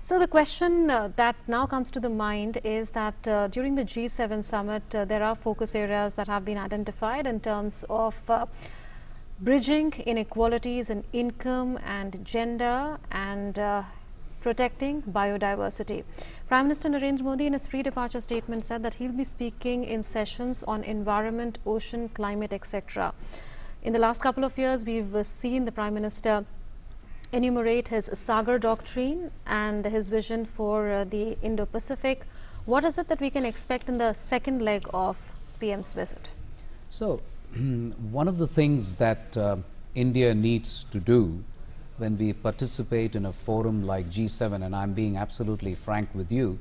So the question that now comes to the mind is that during the G7 summit, there are focus areas that have been identified in terms of bridging inequalities in income and gender and protecting biodiversity. Prime Minister Narendra Modi in his pre-departure statement said that he'll be speaking in sessions on environment, ocean, climate, etc. In the last couple of years, we've seen the Prime Minister enumerate his Sagar doctrine and his vision for the Indo-Pacific. What is it that we can expect in the second leg of PM's visit? So, one of the things that India needs to do when we participate in a forum like G7, and I'm being absolutely frank with you,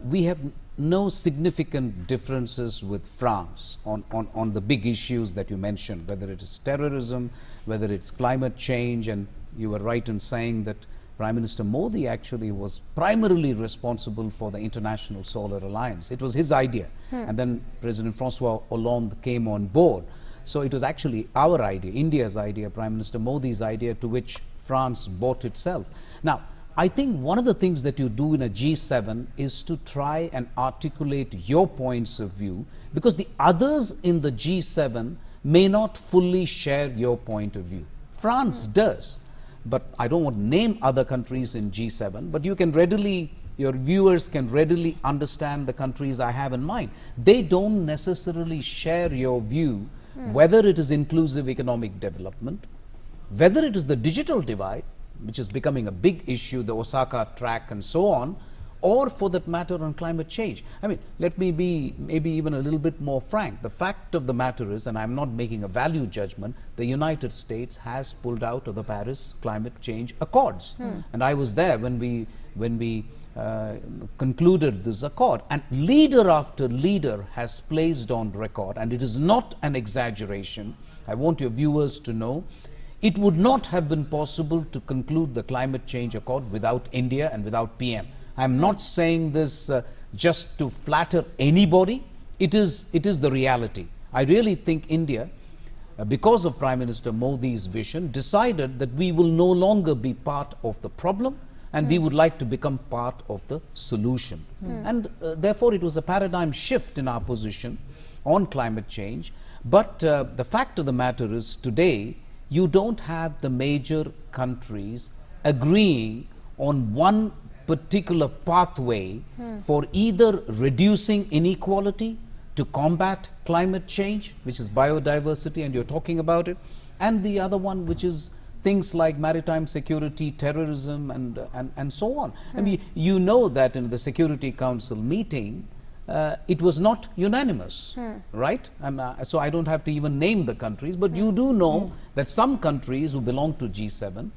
we have no significant differences with France on the big issues that you mentioned, whether it is terrorism, whether it's climate change, and you were right in saying that Prime Minister Modi actually was primarily responsible for the International Solar Alliance. It was his idea, and then President Francois Hollande came on board. So it was actually our idea, India's idea, Prime Minister Modi's idea, to which France bought itself. Now, I think one of the things that you do in a G7 is to try and articulate your points of view, because the others in the G7 may not fully share your point of view. France does, but I don't want to name other countries in G7, but you can readily, your viewers can readily understand the countries I have in mind. They don't necessarily share your view, whether it is inclusive economic development, whether it is the digital divide, which is becoming a big issue, the Osaka track and so on, or for that matter on climate change. I mean, let me be maybe even a little bit more frank. The fact of the matter is, and I'm not making a value judgment, the United States has pulled out of the Paris climate change accords. And I was there when we concluded this accord, and leader after leader has placed on record, and it is not an exaggeration, I want your viewers to know, it would not have been possible to conclude the climate change accord without India and without PM. I'm not saying this just to flatter anybody. It is the reality. I really think India, because of Prime Minister Modi's vision, decided that we will no longer be part of the problem, and we would like to become part of the solution. And therefore it was a paradigm shift in our position on climate change. But the fact of the matter is, today you don't have the major countries agreeing on one particular pathway for either reducing inequality to combat climate change, which is biodiversity, and you're talking about it, and the other one, which is things like maritime security, terrorism, and so on. I mean, you know that in the Security Council meeting, it was not unanimous, right? And so I don't have to even name the countries, but you do know that some countries who belong to G7,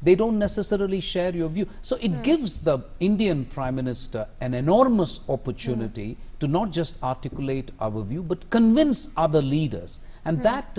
they don't necessarily share your view. So it gives the Indian Prime Minister an enormous opportunity to not just articulate our view, but convince other leaders. And that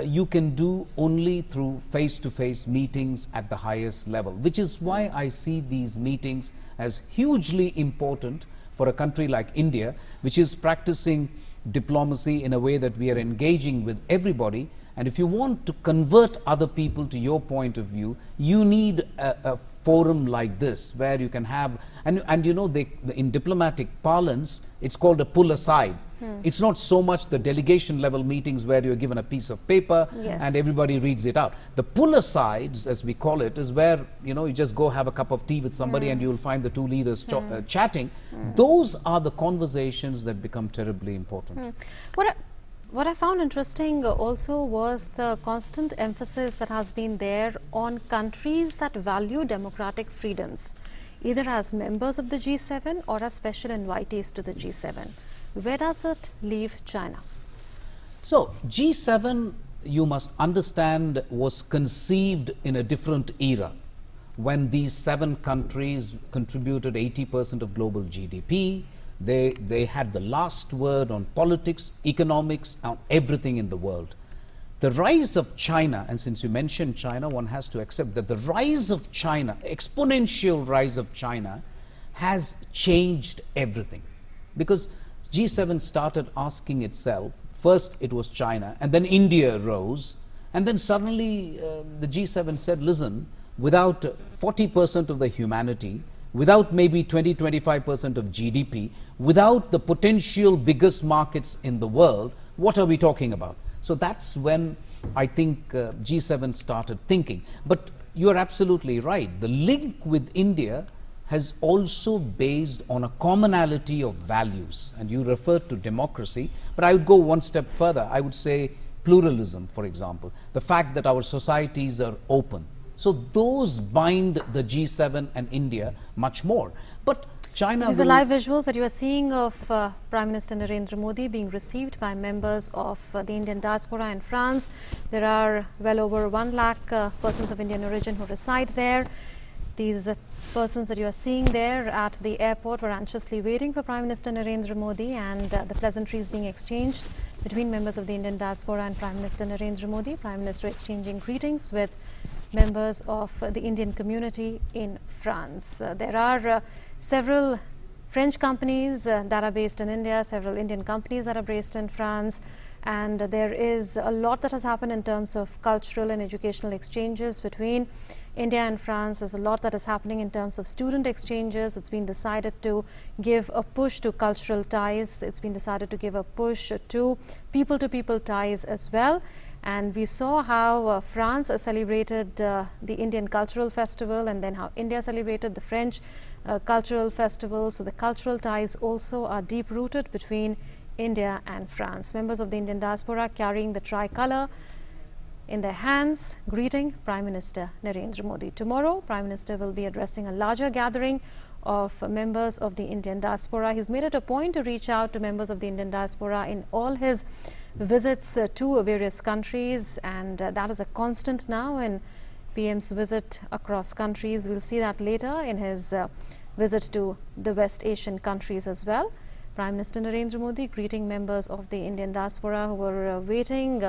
you can do only through face-to-face meetings at the highest level, which is why I see these meetings as hugely important for a country like India, which is practicing diplomacy in a way that we are engaging with everybody. And if you want to convert other people to your point of view, you need a forum like this, where you can have, and you know, in diplomatic parlance, it's called a pull aside. It's not so much the delegation level meetings where you're given a piece of paper and everybody reads it out. The pull asides, as we call it, is where, you know, you just go have a cup of tea with somebody and you'll find the two leaders chatting. Those are the conversations that become terribly important. What I found interesting also was the constant emphasis that has been there on countries that value democratic freedoms, either as members of the G7 or as special invitees to the G7. Where does that leave China? So G7, you must understand, was conceived in a different era, when these 7 countries contributed 80% of global GDP. They had the last word on politics, economics, on everything in the world. The rise of China, and since you mentioned China, one has to accept that the rise of China, exponential rise of China, has changed everything. Because G7 started asking itself, first it was China, and then India rose, and then suddenly the G7 said, listen, without 40% of the humanity, without maybe 20-25% of GDP, without the potential biggest markets in the world, what are we talking about? So that's when I think G7 started thinking. But you're absolutely right. The link with India has also based on a commonality of values. And you referred to democracy, but I would go one step further. I would say pluralism, for example. The fact that our societies are open. So those bind the G7 and India much more. But China... These are live visuals that you are seeing of Prime Minister Narendra Modi being received by members of the Indian diaspora in France. There are well over 1 lakh persons of Indian origin who reside there. These persons that you are seeing there at the airport were anxiously waiting for Prime Minister Narendra Modi, and the pleasantries being exchanged between members of the Indian diaspora and Prime Minister Narendra Modi. Prime Minister exchanging greetings with members of the Indian community in France. There are several French companies that are based in India, several Indian companies that are based in France, and there is a lot that has happened in terms of cultural and educational exchanges between India and France. There's a lot that is happening in terms of student exchanges. It's been decided to give a push to cultural ties. It's been decided to give a push to people-to-people ties as well. And we saw how France celebrated the Indian Cultural Festival, and then how India celebrated the French Cultural Festival. So the cultural ties also are deep-rooted between India and France. Members of the Indian diaspora carrying the tricolor in their hands, greeting Prime Minister Narendra Modi. Tomorrow, Prime Minister will be addressing a larger gathering of members of the Indian diaspora. He's made it a point to reach out to members of the Indian diaspora in all his visits to various countries, and that is a constant now in PM's visit across countries. We'll see that later in his visit to the West Asian countries as well. Prime Minister Narendra Modi greeting members of the Indian diaspora who were waiting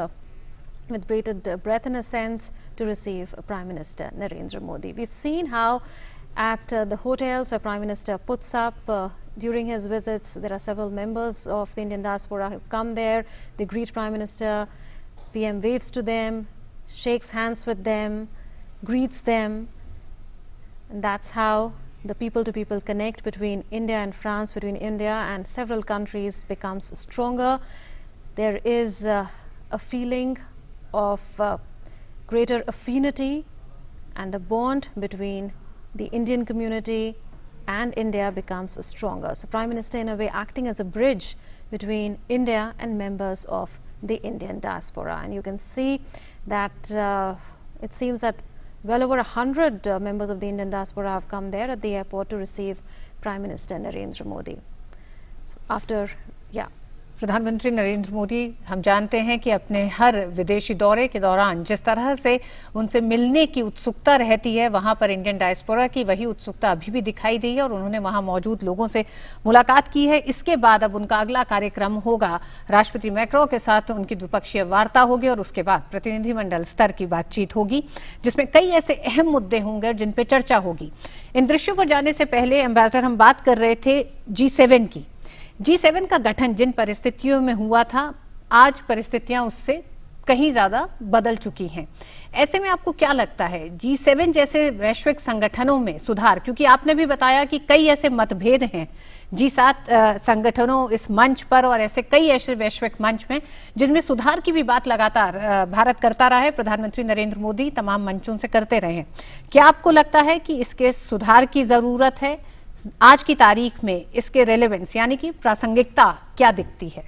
with bated breath, in a sense, to receive Prime Minister Narendra Modi. We've seen how at the hotels where Prime Minister puts up during his visits, there are several members of the Indian diaspora who come there. They greet Prime Minister, PM waves to them, shakes hands with them, greets them, and that's how the people-to-people connect between India and France, between India and several countries, becomes stronger. There is a feeling of greater affinity, and the bond between the Indian community and India becomes stronger. So Prime Minister, in a way, acting as a bridge between India and members of the Indian diaspora. And you can see that it seems that well over 100 members of the Indian diaspora have come there at the airport to receive Prime Minister Narendra Modi. So after, प्रधानमंत्री नरेंद्र मोदी, हम जानते हैं कि अपने हर विदेशी दौरे के दौरान जिस तरह से उनसे मिलने की उत्सुकता रहती है, वहां पर इंडियन डायस्पोरा की वही उत्सुकता अभी भी दिखाई दी है और उन्होंने वहां मौजूद लोगों से मुलाकात की है। इसके बाद अब उनका अगला कार्यक्रम होगा, राष्ट्रपति मैक्रो के साथ उनकी द्विपक्षीय वार्ता होगी और उसके बाद प्रतिनिधिमंडल स्तर की बातचीत होगी, जिसमें कई ऐसे अहम मुद्दे होंगे जिन पर चर्चा होगी। इन दृश्यों पर जाने से पहले एम्बेसडर, हम बात कर रहे थे G7 की। G7 का गठन जिन परिस्थितियों में हुआ था, आज परिस्थितियां उससे कहीं ज्यादा बदल चुकी हैं। ऐसे में आपको क्या लगता है G7 जैसे वैश्विक संगठनों में सुधार, क्योंकि आपने भी बताया कि कई ऐसे मतभेद हैं G7 संगठनों इस मंच पर और ऐसे कई ऐसे वैश्विक मंच में जिनमें सुधार की भी बात लगातार भारत करता रहा है, प्रधानमंत्री नरेंद्र मोदी तमाम मंचों से करते रहे हैं। क्या आपको लगता है कि इसके सुधार की जरूरत है? आज की तारीख में इसके रेलेवेंस यानी कि प्रासंगिकता क्या दिखती है?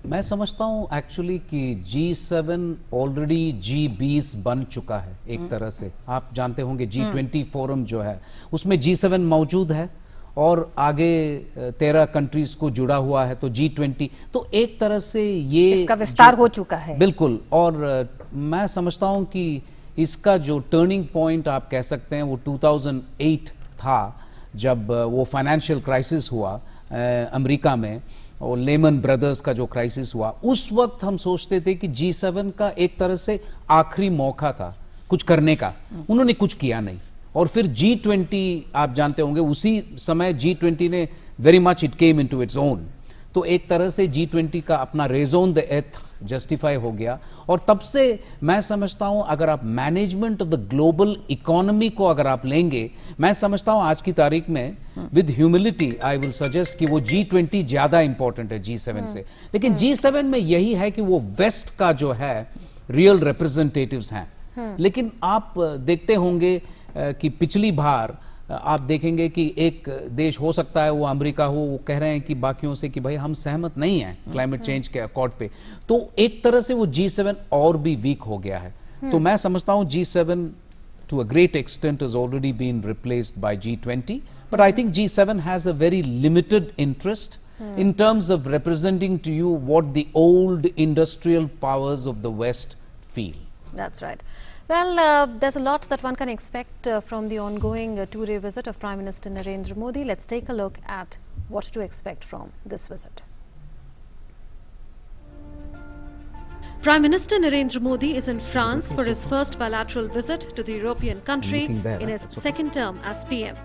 मैं समझता हूं एक्चुअली कि G7 ऑलरेडी G20 बन चुका है एक तरह से। आप जानते होंगे G20 फोरम जो है उसमें G7 मौजूद है और आगे 13 कंट्रीज को जुड़ा हुआ है, तो G20, तो एक तरह से ये इसका विस्तार हो चुका है। बिल्कुल। और मैं समझता हूं कि इसका जो टर्निंग पॉइंट आप कह सकते हैं वो 2008 था, जब वो फाइनेंशियल क्राइसिस हुआ अमेरिका में और लेमन ब्रदर्स का जो क्राइसिस हुआ। उस वक्त हम सोचते थे कि G7 का एक तरह से आखिरी मौका था कुछ करने का, उन्होंने कुछ किया नहीं। और फिर G20 आप जानते होंगे उसी समय G20 ने very much it came into its own, तो एक तरह से G20 का अपना रेजोन द एथ जस्टिफाई हो गया। और तब से मैं समझता हूं अगर आप management of the global economy को अगर आप लेंगे, मैं समझता हूं आज की तारीख में with humility I will suggest कि वो G20 ज्यादा इंपॉर्टेंट है G7 से। लेकिन G7 में यही है कि वो वेस्ट का जो है रियल रिप्रेजेंटेटिव्स हैं। लेकिन आप देखते होंगे कि पिछली बार आप देखेंगे कि एक देश हो सकता है वो अमेरिका हो, वो कह रहे हैं कि बाकियों से कि भाई हम सहमत नहीं हैं क्लाइमेट चेंज के अकॉर्ड पे, तो एक तरह से वो G7 और भी वीक हो गया है। तो मैं समझता हूं G7 to a great extent has already been replaced by G20, but I think G7 has a very limited interest in terms of representing to you what the old industrial powers of the West feel. That's right. Well, there's a lot that one can expect from the ongoing two-day visit of Prime Minister Narendra Modi. Let's take a look at what to expect from this visit. Prime Minister Narendra Modi is in France for his first bilateral visit to the European country in his second term as PM.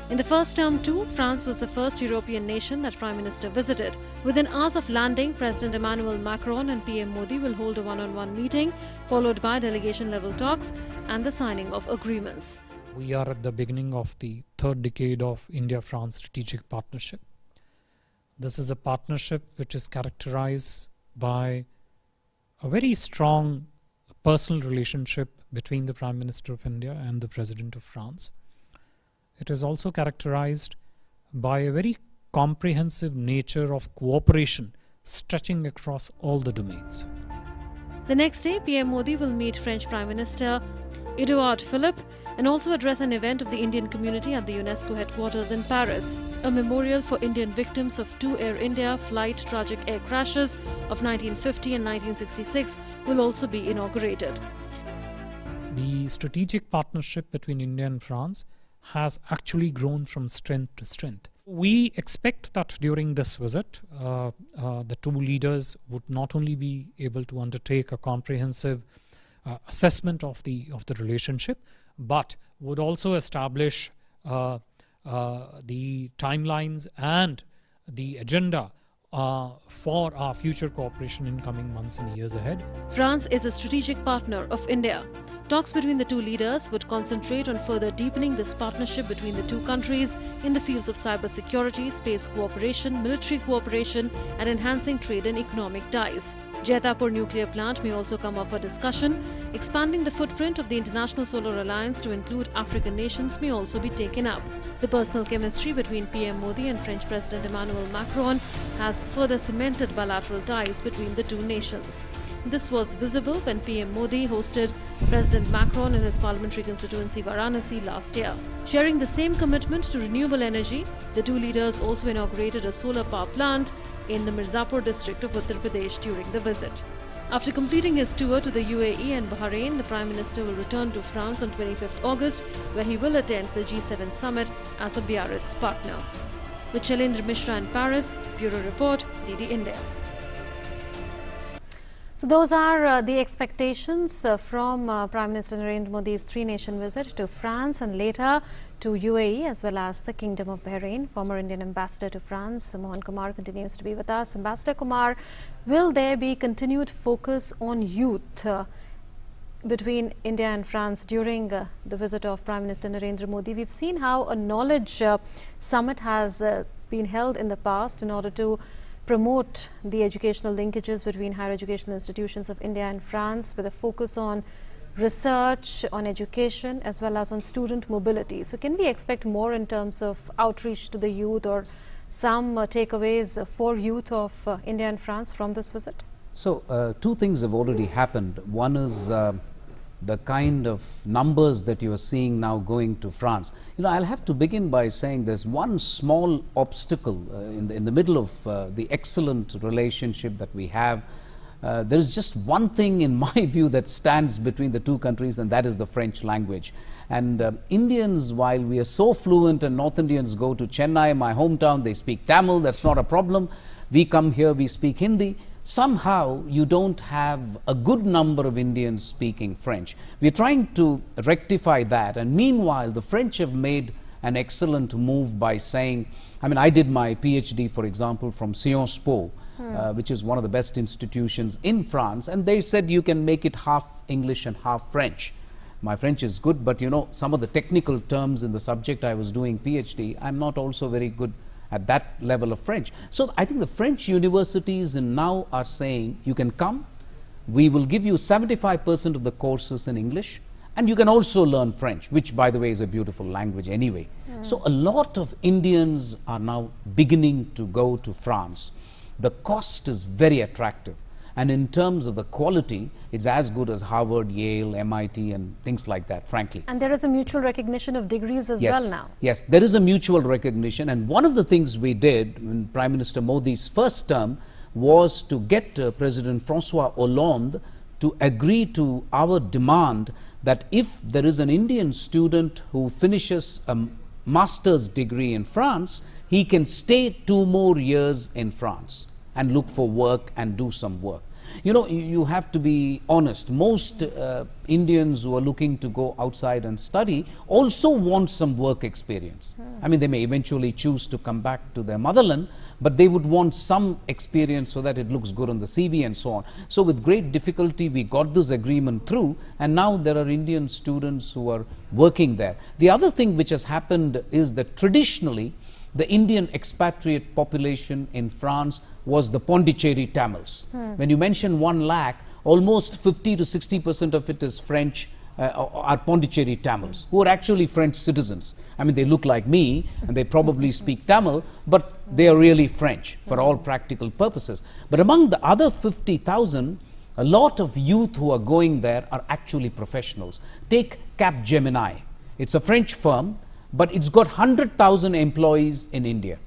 In the first term too, France was the first European nation that Prime Minister visited. Within hours of landing, President Emmanuel Macron and PM Modi will hold a one-on-one meeting, followed by delegation-level talks and the signing of agreements. We are at the beginning of the third decade of India-France strategic partnership. This is a partnership which is characterized by a very strong personal relationship between the Prime Minister of India and the President of France. It is also characterized by a very comprehensive nature of cooperation stretching across all the domains. The next day, PM Modi will meet French Prime Minister Edouard Philippe and also address an event of the Indian community at the UNESCO headquarters in Paris. A memorial for Indian victims of two Air India flight tragic air crashes of 1950 and 1966 will also be inaugurated. The strategic partnership between India and France has actually grown from strength to strength. We expect that during this visit, the two leaders would not only be able to undertake a comprehensive assessment of the relationship, but would also establish the timelines and the agenda for our future cooperation in coming months and years ahead. France is a strategic partner of India. Talks between the two leaders would concentrate on further deepening this partnership between the two countries in the fields of cybersecurity, space cooperation, military cooperation, and enhancing trade and economic ties. Jaitapur nuclear plant may also come up for discussion. Expanding the footprint of the International Solar Alliance to include African nations may also be taken up. The personal chemistry between PM Modi and French President Emmanuel Macron has further cemented bilateral ties between the two nations. This was visible when PM Modi hosted President Macron in his parliamentary constituency Varanasi last year. Sharing the same commitment to renewable energy, the two leaders also inaugurated a solar power plant in the Mirzapur district of Uttar Pradesh during the visit. After completing his tour to the UAE and Bahrain, the Prime Minister will return to France on 25th August, where he will attend the G7 summit as a Biarritz partner. With Shailendra Mishra in Paris, Bureau Report, DD India. So those are the expectations from Prime Minister Narendra Modi's three-nation visit to France and later to UAE as well as the Kingdom of Bahrain. Former Indian Ambassador to France, Mohan Kumar, continues to be with us. Ambassador Kumar, will there be continued focus on youth between India and France during the visit of Prime Minister Narendra Modi? We've seen how a knowledge summit has been held in the past in order to promote the educational linkages between higher educational institutions of India and France with a focus on research, on education, as well as on student mobility. So can we expect more in terms of outreach to the youth or some takeaways for youth of India and France from this visit? So, two things have already happened. One is the kind of numbers that you are seeing now going to France. You know, I'll have to begin by saying there's one small obstacle in the middle of the excellent relationship that we have. There is just one thing in my view that stands between the two countries, and that is the French language. And Indians, while we are so fluent, and North Indians go to Chennai, my hometown, they speak Tamil, that's not a problem. We come here, we speak Hindi. Somehow you don't have a good number of Indians speaking French. We're trying to rectify that, and meanwhile the French have made an excellent move by saying, I mean, I did my PhD, for example, from Sciences Po, which is one of the best institutions in France, and they said you can make it half English and half French. My French is good, but you know, some of the technical terms in the subject I was doing PhD, I'm not also very good at that level of French. So I think the French universities now are saying, you can come, we will give you 75% of the courses in English, and you can also learn French, which by the way is a beautiful language anyway. So a lot of Indians are now beginning to go to France. The cost is very attractive, and in terms of the quality, it's as good as Harvard, Yale, MIT and things like that, frankly. And there is a mutual recognition of degrees as well now. Yes, there is a mutual recognition, and one of the things we did in Prime Minister Modi's first term was to get President François Hollande to agree to our demand that if there is an Indian student who finishes a master's degree in France, he can stay 2 more years in France and look for work and do some work. You know, you have to be honest. Most Indians who are looking to go outside and study also want some work experience. I mean, they may eventually choose to come back to their motherland, but they would want some experience so that it looks good on the CV and so on. So with great difficulty, we got this agreement through, and now there are Indian students who are working there. The other thing which has happened is that traditionally, the Indian expatriate population in France was the Pondicherry Tamils. When you mention 1 lakh, almost 50 to 60% of it is French, are Pondicherry Tamils, who are actually French citizens. I mean, they look like me, and they probably speak Tamil, but they are really French for all practical purposes. But among the other 50,000, A lot of youth who are going there are actually professionals. Take Capgemini. It's a French firm, but it's got 100,000 employees in India.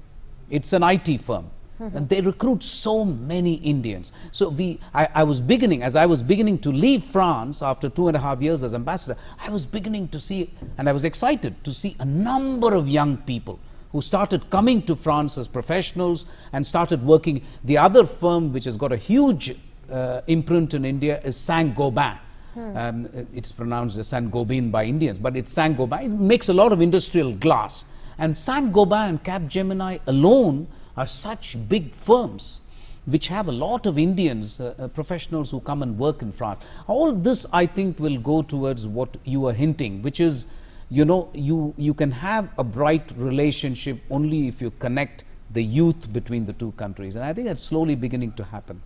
It's an IT firm. And they recruit so many Indians. So I was beginning to leave France after 2.5 years as ambassador, I was beginning to see, and I was excited to see a number of young people who started coming to France as professionals and started working. The other firm which has got a huge imprint in India is Saint-Gobain. It's pronounced as Saint-Gobain by Indians, but it's Saint-Gobain. It makes a lot of industrial glass. And Saint-Gobain and Capgemini alone are such big firms which have a lot of Indians, professionals who come and work in France. All this, I think, will go towards what you are hinting, which is, you know, you can have a bright relationship only if you connect the youth between the two countries. And I think that's slowly beginning to happen.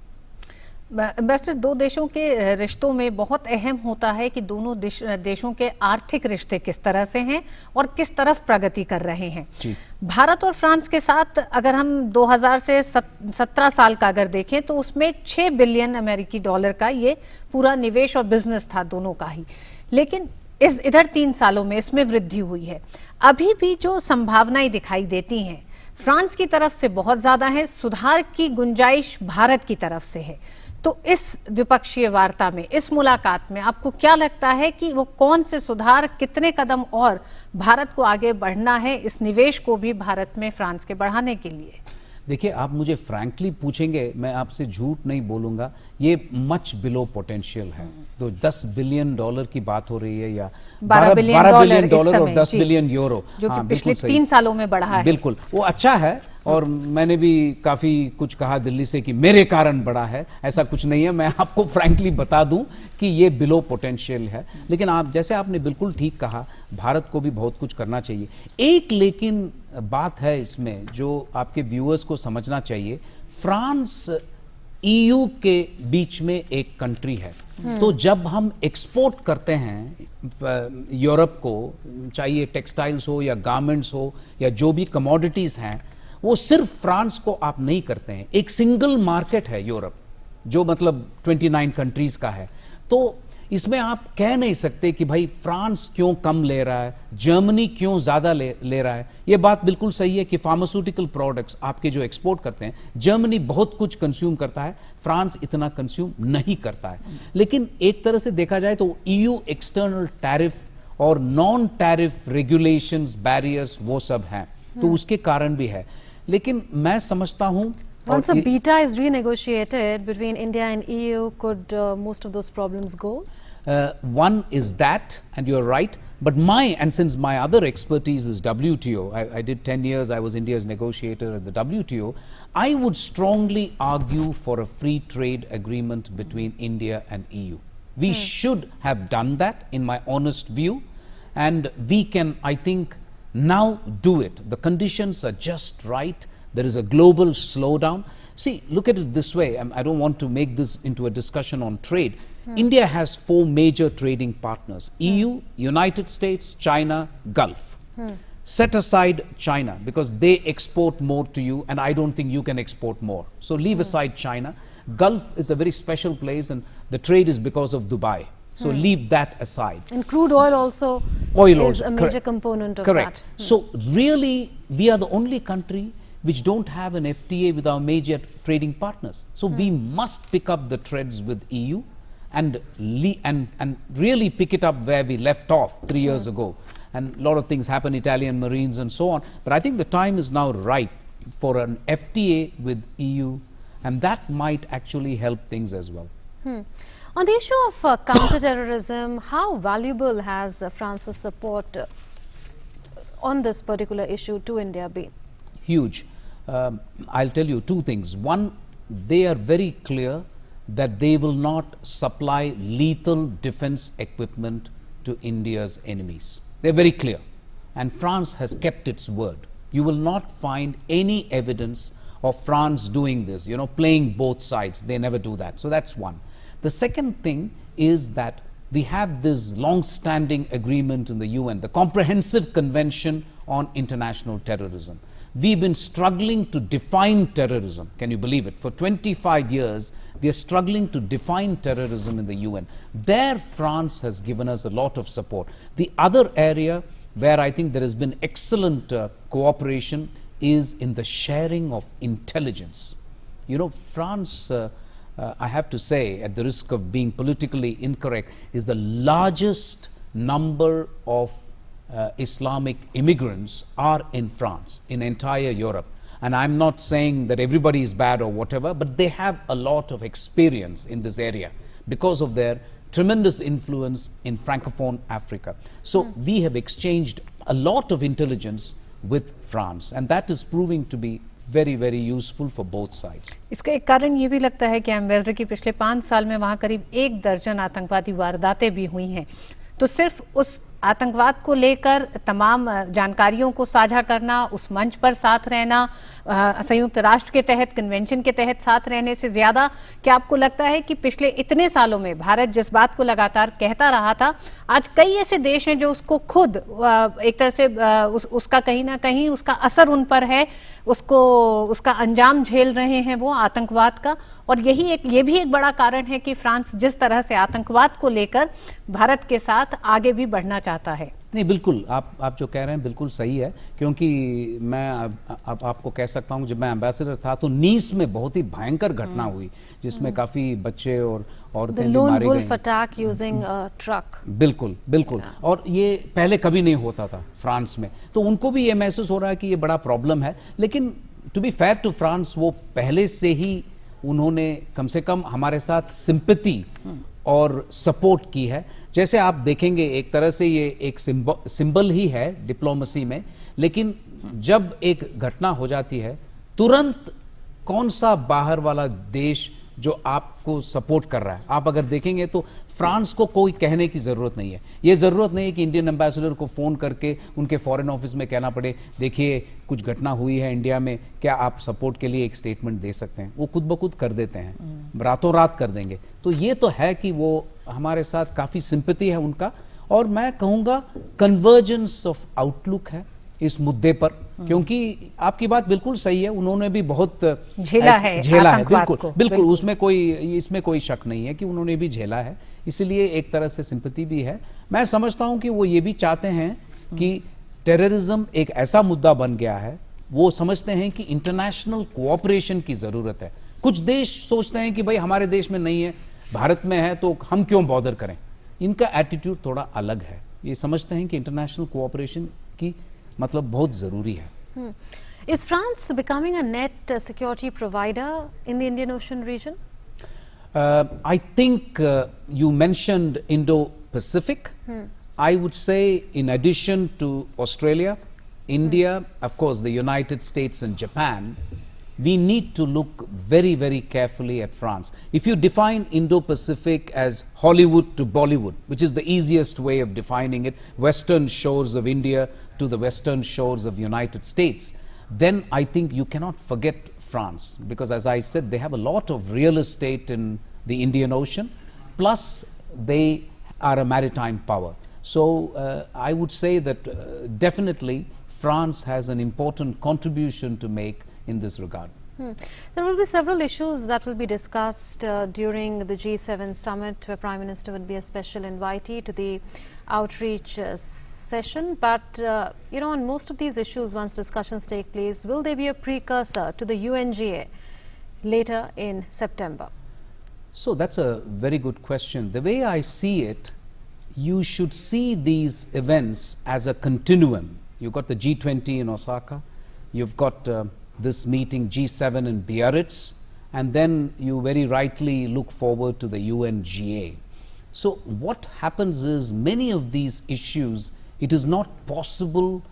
Ambassador, दो देशों के रिश्तों में बहुत अहम होता है कि दोनों देशों के आर्थिक रिश्ते किस तरह से हैं और किस तरफ प्रगति कर रहे हैं। भारत और फ्रांस के साथ अगर हम 2000 से 17 साल का अगर देखें तो उसमें 6 बिलियन अमेरिकी डॉलर का ये पूरा निवेश और बिजनेस था दोनों का ही, लेकिन इधर 3 सालों में इसमें वृद्धि हुई है। अभी भी जो संभावनाएं दिखाई देती हैं फ्रांस की तरफ से बहुत ज्यादा है, सुधार की गुंजाइश भारत की तरफ से है। तो इस द्विपक्षीय वार्ता में, इस मुलाकात में आपको क्या लगता है कि वो कौन से सुधार, कितने कदम और भारत को आगे बढ़ना है इस निवेश को भी भारत में फ्रांस के बढ़ाने के लिए? देखिए, आप मुझे फ्रैंकली पूछेंगे, मैं आपसे झूठ नहीं बोलूंगा, ये मच बिलो पोटेंशियल है। तो 10 बिलियन डॉलर की बात हो रही है या 12 बिलियन डॉलर और 10 बिलियन यूरो, जो कि पिछले 3 सालों में बढ़ा है। बिल्कुल, वो अच्छा है। और मैंने भी काफी कुछ कहा दिल्ली से कि मेरे कारण बढ़ा है, ऐसा कुछ नहीं है। मैं आपको फ्रैंकली बता दूं कि ये बिलो पोटेंशियल है। लेकिन आप, जैसे आपने बिल्कुल ठीक कहा, भारत को भी बहुत कुछ करना चाहिए। एक लेकिन बात है इसमें जो आपके व्यूअर्स को समझना चाहिए, फ्रांस ईयू के बीच में एक कंट्री है। तो जब हम एक्सपोर्ट करते हैं यूरोप को, चाहे टेक्सटाइल्स हो या गारमेंट्स हो या जो भी कमोडिटीज हैं, वो सिर्फ फ्रांस को आप नहीं करते हैं। एक सिंगल मार्केट है यूरोप, जो मतलब 29 कंट्रीज का है। तो इसमें आप कह नहीं सकते कि भाई फ्रांस क्यों कम ले रहा है, जर्मनी क्यों ज्यादा ले रहा है। ये बात बिल्कुल सही है कि फार्मास्यूटिकल प्रोडक्ट्स आपके जो एक्सपोर्ट करते हैं, जर्मनी बहुत कुछ कंज्यूम करता है, फ्रांस इतना कंज्यूम नहीं करता है। लेकिन एक तरह से देखा जाए तो ईयू एक्सटर्नल टैरिफ और नॉन टैरिफ रेगुलेशंस, बैरियर्स, वो सब हैं, तो उसके कारण भी है। लेकिन मैं समझता हूं, once a beta is renegotiated between India and EU, could most of those problems go? One is that, and you're right. But and since my other expertise is WTO, I did 10 years, I was India's negotiator at the WTO, I would strongly argue for a free trade agreement between India and EU. We should have done that, in my honest view, and we can, I think, now do it. The conditions are just right. There is a global slowdown. See, look at it this way. I don't want to make this into a discussion on trade. India has 4 major trading partners: EU, United States, China, Gulf. Set aside China because they export more to you and I don't think you can export more. So leave aside China. Gulf is a very special place and the trade is because of Dubai. So leave that aside. And crude oil also is a major component of that. So really, we are the only country which don't have an FTA with our major trading partners. So we must pick up the threads with EU and really pick it up where we left off 3 years ago. And a lot of things happen, Italian Marines and so on. But I think the time is now right for an FTA with EU, and that might actually help things as well. On the issue of counterterrorism, how valuable has France's support on this particular issue to India been? Huge. I'll tell you 2 things. One, they are very clear that they will not supply lethal defense equipment to India's enemies. They're very clear. And France has kept its word. You will not find any evidence of France doing this, you know, playing both sides. They never do that. So that's one. The second thing is that we have this long-standing agreement in the UN, the Comprehensive Convention on International Terrorism. we've been struggling to define terrorism. Can you believe it? For 25 years, we are struggling to define terrorism in the UN. There, France has given us a lot of support. The other area where I think there has been excellent cooperation is in the sharing of intelligence. You know, France, I have to say, at the risk of being politically incorrect, is the largest number of Islamic immigrants are in France, in entire Europe. And I'm not saying that everybody is bad or whatever, but they have a lot of experience in this area because of their tremendous influence in Francophone Africa. So we have exchanged a lot of intelligence with France, and that is proving to be very, very useful for both sides. इसका एक कारण ये भी लगता है कि ambassador की पिछले 5 साल में वहाँ करीब 1 दर्जन आतंकवादी वारदातें भी हुई हैं, तो सिर्फ उस आतंकवाद को लेकर तमाम जानकारियों को साझा करना, उस मंच पर साथ रहना, संयुक्त राष्ट्र के तहत, कन्वेंशन के तहत साथ रहने से ज्यादा क्या आपको लगता है कि पिछले इतने सालों में भारत जिस बात को लगातार कहता रहा था, आज कई ऐसे देश हैं जो उसको खुद एक तरह से उसका कहीं ना कहीं उसका असर उन पर है, उसका अंजाम झेल रहे हैं वो आतंकवाद का, और ये भी एक बड़ा कारण है कि फ्रांस जिस तरह से आतंकवाद को लेकर भारत के साथ आगे भी बढ़ना चाहता है। नहीं, बिल्कुल आप जो कह रहे हैं बिल्कुल सही है, क्योंकि मैं अब आपको कह सकता हूं, जब मैं एम्बेसडर था तो नीस में बहुत ही भयंकर घटना हुई जिसमें काफी बच्चे और औरतें भी मारे गए। Attack using truck. बिल्कुल बिल्कुल, और ये पहले कभी नहीं होता था फ्रांस में, तो उनको भी ये महसूस हो रहा है कि ये बड़ा प्रॉब्लम है। लेकिन to be fair to France, वो पहले से ही उन्होंने कम से कम हमारे साथ सिंपैथी और सपोर्ट की है। जैसे आप देखेंगे, एक तरह से ये एक सिंबल ही है डिप्लोमेसी में, लेकिन जब एक घटना हो जाती है, तुरंत कौन सा बाहर वाला देश जो आपको सपोर्ट कर रहा है, आप अगर देखेंगे तो फ्रांस को कोई कहने की ज़रूरत नहीं है। ये ज़रूरत नहीं है कि इंडियन एम्बेसडर को फ़ोन करके उनके फॉरेन ऑफिस में कहना पड़े, देखिए कुछ घटना हुई है इंडिया में, क्या आप सपोर्ट के लिए एक स्टेटमेंट दे सकते हैं। वो खुद ब खुद कर देते हैं, रातों रात कर देंगे। तो ये तो है कि वो हमारे साथ काफ़ी सिंपैथी है उनका, और मैं कहूँगा कन्वर्जेंस ऑफ आउटलुक है इस मुद्दे पर, क्योंकि आपकी बात बिल्कुल सही है, उन्होंने भी बहुत झेला है बिल्कुल इसमें कोई शक नहीं है कि उन्होंने भी झेला है, इसलिए एक तरह से सिंपैथी भी है। मैं समझता हूं कि वो ये भी चाहते हैं कि टेररिज्म एक ऐसा मुद्दा बन गया है, वो समझते हैं कि इंटरनेशनल कोऑपरेशन की जरूरत है। कुछ देश सोचते हैं कि भाई हमारे देश में नहीं है, भारत में है, तो हम क्यों बॉदर करें। इनका एटीट्यूड थोड़ा अलग है, ये समझते हैं कि इंटरनेशनल कोऑपरेशन की मतलब बहुत जरूरी है। Is France becoming a net security provider in the Indian Ocean region? I think you mentioned Indo-Pacific. I would say in addition to Australia, India, of course the United States and Japan, we need to look very, very carefully at France. If you define Indo-Pacific as Hollywood to Bollywood, which is the easiest way of defining it, western shores of India to the western shores of United States, then I think you cannot forget France, because as I said, they have a lot of real estate in the Indian Ocean, plus they are a maritime power. So I would say that definitely France has an important contribution to make in this regard. There will be several issues that will be discussed during the G7 summit, where Prime Minister would be a special invitee to the outreach session. But you know, on most of these issues, once discussions take place, will there be a precursor to the UNGA later in September? So that's a very good question. The way I see it, you should see these events as a continuum. You've got the G20 in Osaka, you've got this meeting G7 in Biarritz, and then you very rightly look forward to the UNGA. So what happens is, many of these issues, it is not possible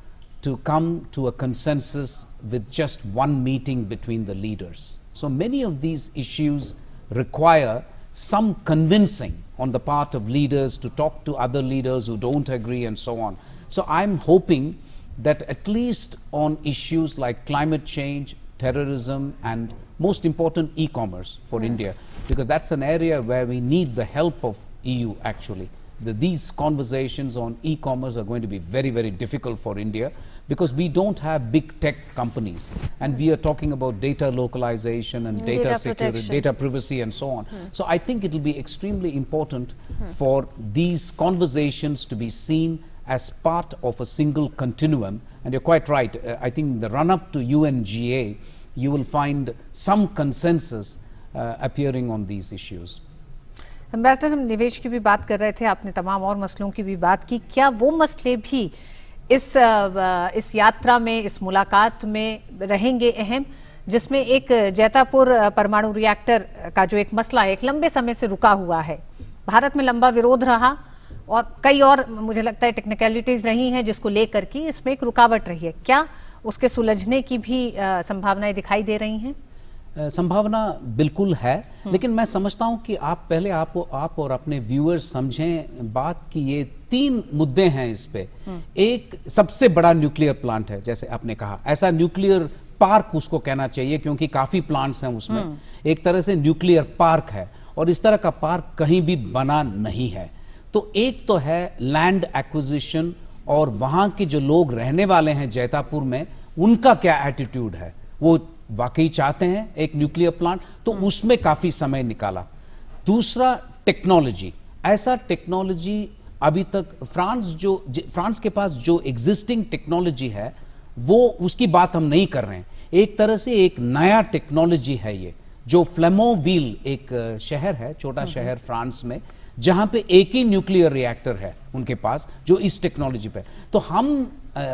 to come to a consensus with just one meeting between the leaders. So many of these issues require some convincing on the part of leaders to talk to other leaders who don't agree and so on. So I'm hoping that at least on issues like climate change, terrorism, and most important, e-commerce for India, because that's an area where we need the help of EU actually, these conversations on e-commerce are going to be very, very difficult for India, because we don't have big tech companies, and we are talking about data localization and data security, protection, data privacy and so on. So I think it will be extremely important for these conversations to be seen as part of a single continuum. And you're quite right, I think the run-up to UNGA, you will find some consensus appearing on these issues. Ambassador, हम निवेश की भी बात कर रहे थे, आपने तमाम और मसलों की भी बात की, क्या वो मसले भी इस यात्रा में, इस मुलाकात में रहेंगे अहम, जिसमें एक जैतापुर परमाणु रिएक्टर का जो एक मसला है, एक लंबे समय से रुका हुआ है, भारत में लंबा विरोध रहा और कई और मुझे लगता है टेक्निकलिटीज रही हैं जिसको लेकर के इसमें एक रुकावट रही है, क्या उसके सुलझने की भी संभावनाएं दिखाई दे रही हैं? संभावना बिल्कुल है, लेकिन मैं समझता हूं कि आप पहले आप और अपने व्यूअर्स समझें बात कि ये 3 मुद्दे हैं इस पे। एक सबसे बड़ा न्यूक्लियर प्लांट है, जैसे आपने कहा, ऐसा न्यूक्लियर पार्क उसको कहना चाहिए क्योंकि काफी प्लांट्स हैं उसमें, एक तरह से न्यूक्लियर पार्क है, और इस तरह का पार्क कहीं भी बना नहीं है। तो एक तो है लैंड एक्विजिशन, और वहां के जो लोग रहने वाले हैं जैतापुर में, उनका क्या एटीट्यूड है, वो वाकई चाहते हैं एक न्यूक्लियर प्लांट, तो उसमें काफी समय निकाला। दूसरा टेक्नोलॉजी, ऐसा टेक्नोलॉजी अभी तक फ्रांस के पास जो एग्जिस्टिंग टेक्नोलॉजी है वो उसकी बात हम नहीं कर रहे हैं। एक तरह से एक नया टेक्नोलॉजी है ये, जो फ्लेमोविल एक शहर है, छोटा शहर फ्रांस में, जहां पे एक ही न्यूक्लियर रिएक्टर है उनके पास जो इस टेक्नोलॉजी पे। तो हम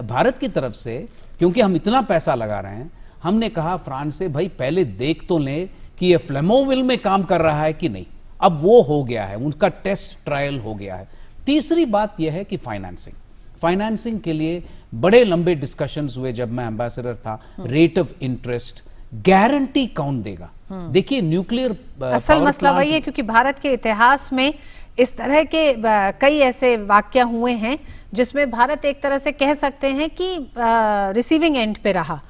भारत की तरफ से, क्योंकि हम इतना पैसा लगा रहे हैं, हमने कहा फ्रांस से, भाई पहले देख तो लें कि ये फ्लेमोविल में काम कर रहा है कि नहीं। अब वो हो गया है, उनका टेस्ट ट्रायल हो गया है। तीसरी बात यह है कि फाइनेंसिंग के लिए बड़े लंबे डिस्कशंस हुए जब मैं एम्बेसडर था। रेट ऑफ इंटरेस्ट, गारंटी कौन देगा? देखिए न्यूक्लियर असल मसला वही है, क्योंकि भारत के इतिहास में इस तरह के कई ऐसे वाकया हुए हैं जिसमें भारत एक तरह से कह सकते हैं कि रिसीविंग एंड पे रहा।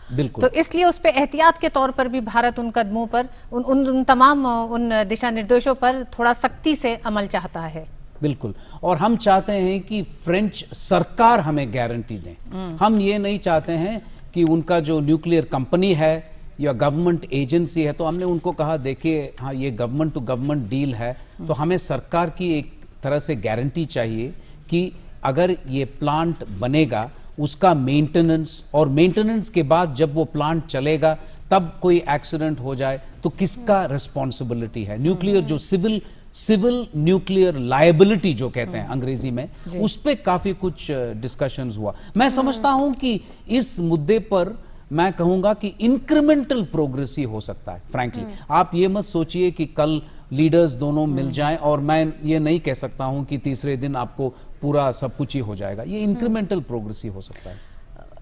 तो इसलिए उस पे एहतियात के तौर पर भी भारत उन कदमों पर, उन तमाम उन दिशा निर्देशों पर थोड़ा सख्ती से अमल चाहता है। बिल्कुल, और हम चाहते हैं कि फ्रेंच सरकार हमें गारंटी दें। हम ये नहीं चाहते हैं कि उनका जो न्यूक्लियर कंपनी है या गवर्नमेंट एजेंसी है, तो हमने उनको कहा देखिए हाँ ये गवर्नमेंट टू गवर्नमेंट डील है, तो हमें सरकार की एक तरह से गारंटी चाहिए कि अगर ये प्लांट बनेगा उसका मेंटेनेंस, और मेंटेनेंस के बाद जब वो प्लांट चलेगा तब कोई एक्सीडेंट हो जाए तो किसका रिस्पॉन्सिबिलिटी है। न्यूक्लियर जो सिविल न्यूक्लियर लायबिलिटी जो कहते हैं अंग्रेजी में, उस पे काफी कुछ डिस्कशंस हुआ। मैं समझता हूं कि इस मुद्दे पर मैं कहूंगा कि इंक्रीमेंटल प्रोग्रेस ही हो सकता है। फ्रैंकली आप ये मत सोचिए कि कल लीडर्स दोनों मिल जाएं, और मैं ये नहीं कह सकता हूं कि तीसरे दिन आपको पूरा सब कुछ ही हो जाएगा। ये इंक्रीमेंटल प्रोग्रेस ही हो सकता है।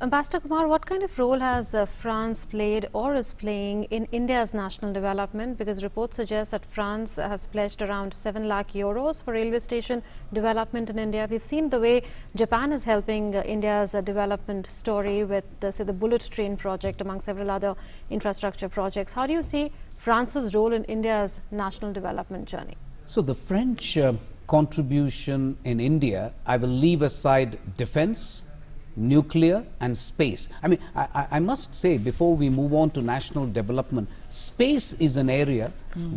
Ambassador Kumar, what kind of role has France played or is playing in India's national development? Because reports suggest that France has pledged around 7 lakh euros for railway station development in India. We've seen the way Japan is helping India's development story with, say, the bullet train project, among several other infrastructure projects. How do you see France's role in India's national development journey? So the French contribution in India, I will leave aside defense, nuclear and space. I mean, I must say, before we move on to national development, space is an area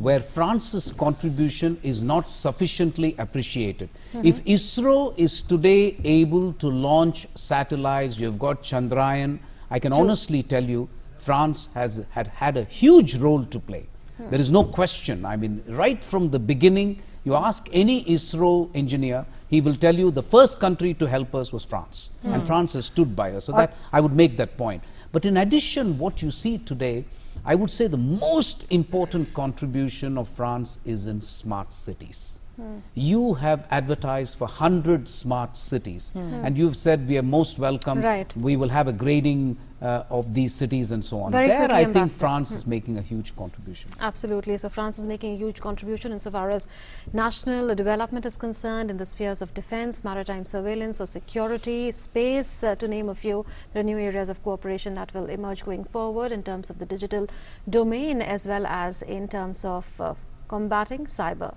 where France's contribution is not sufficiently appreciated. If ISRO is today able to launch satellites, you've got Chandrayaan, I can honestly tell you, France has had a huge role to play. There is no question. I mean, right from the beginning, you ask any ISRO engineer, he will tell you the first country to help us was France, and France has stood by us. So that I would make that point. But in addition, what you see today, I would say the most important contribution of France is in smart cities. You have advertised for 100 smart cities, and you've said we are most welcome. Right. We will have a grading of these cities and so on. Very there, quickly, I think Ambassador. France is making a huge contribution. Absolutely. So France is making a huge contribution insofar as national development is concerned in the spheres of defense, maritime surveillance or security, space, to name a few. There are new areas of cooperation that will emerge going forward in terms of the digital domain, as well as in terms of combating cyber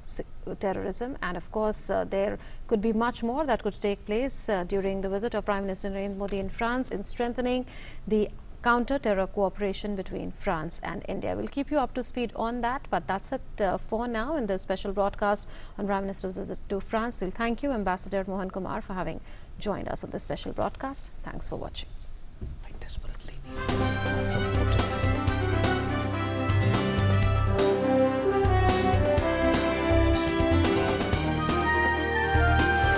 terrorism. And of course, there could be much more that could take place during the visit of Prime Minister Narendra Modi in France in strengthening the counter-terror cooperation between France and India. We'll keep you up to speed on that, but that's it for now in this special broadcast on Prime Minister's visit to France. We'll thank you, Ambassador Mohan Kumar, for having joined us on this special broadcast. Thanks for watching. I desperately need some water.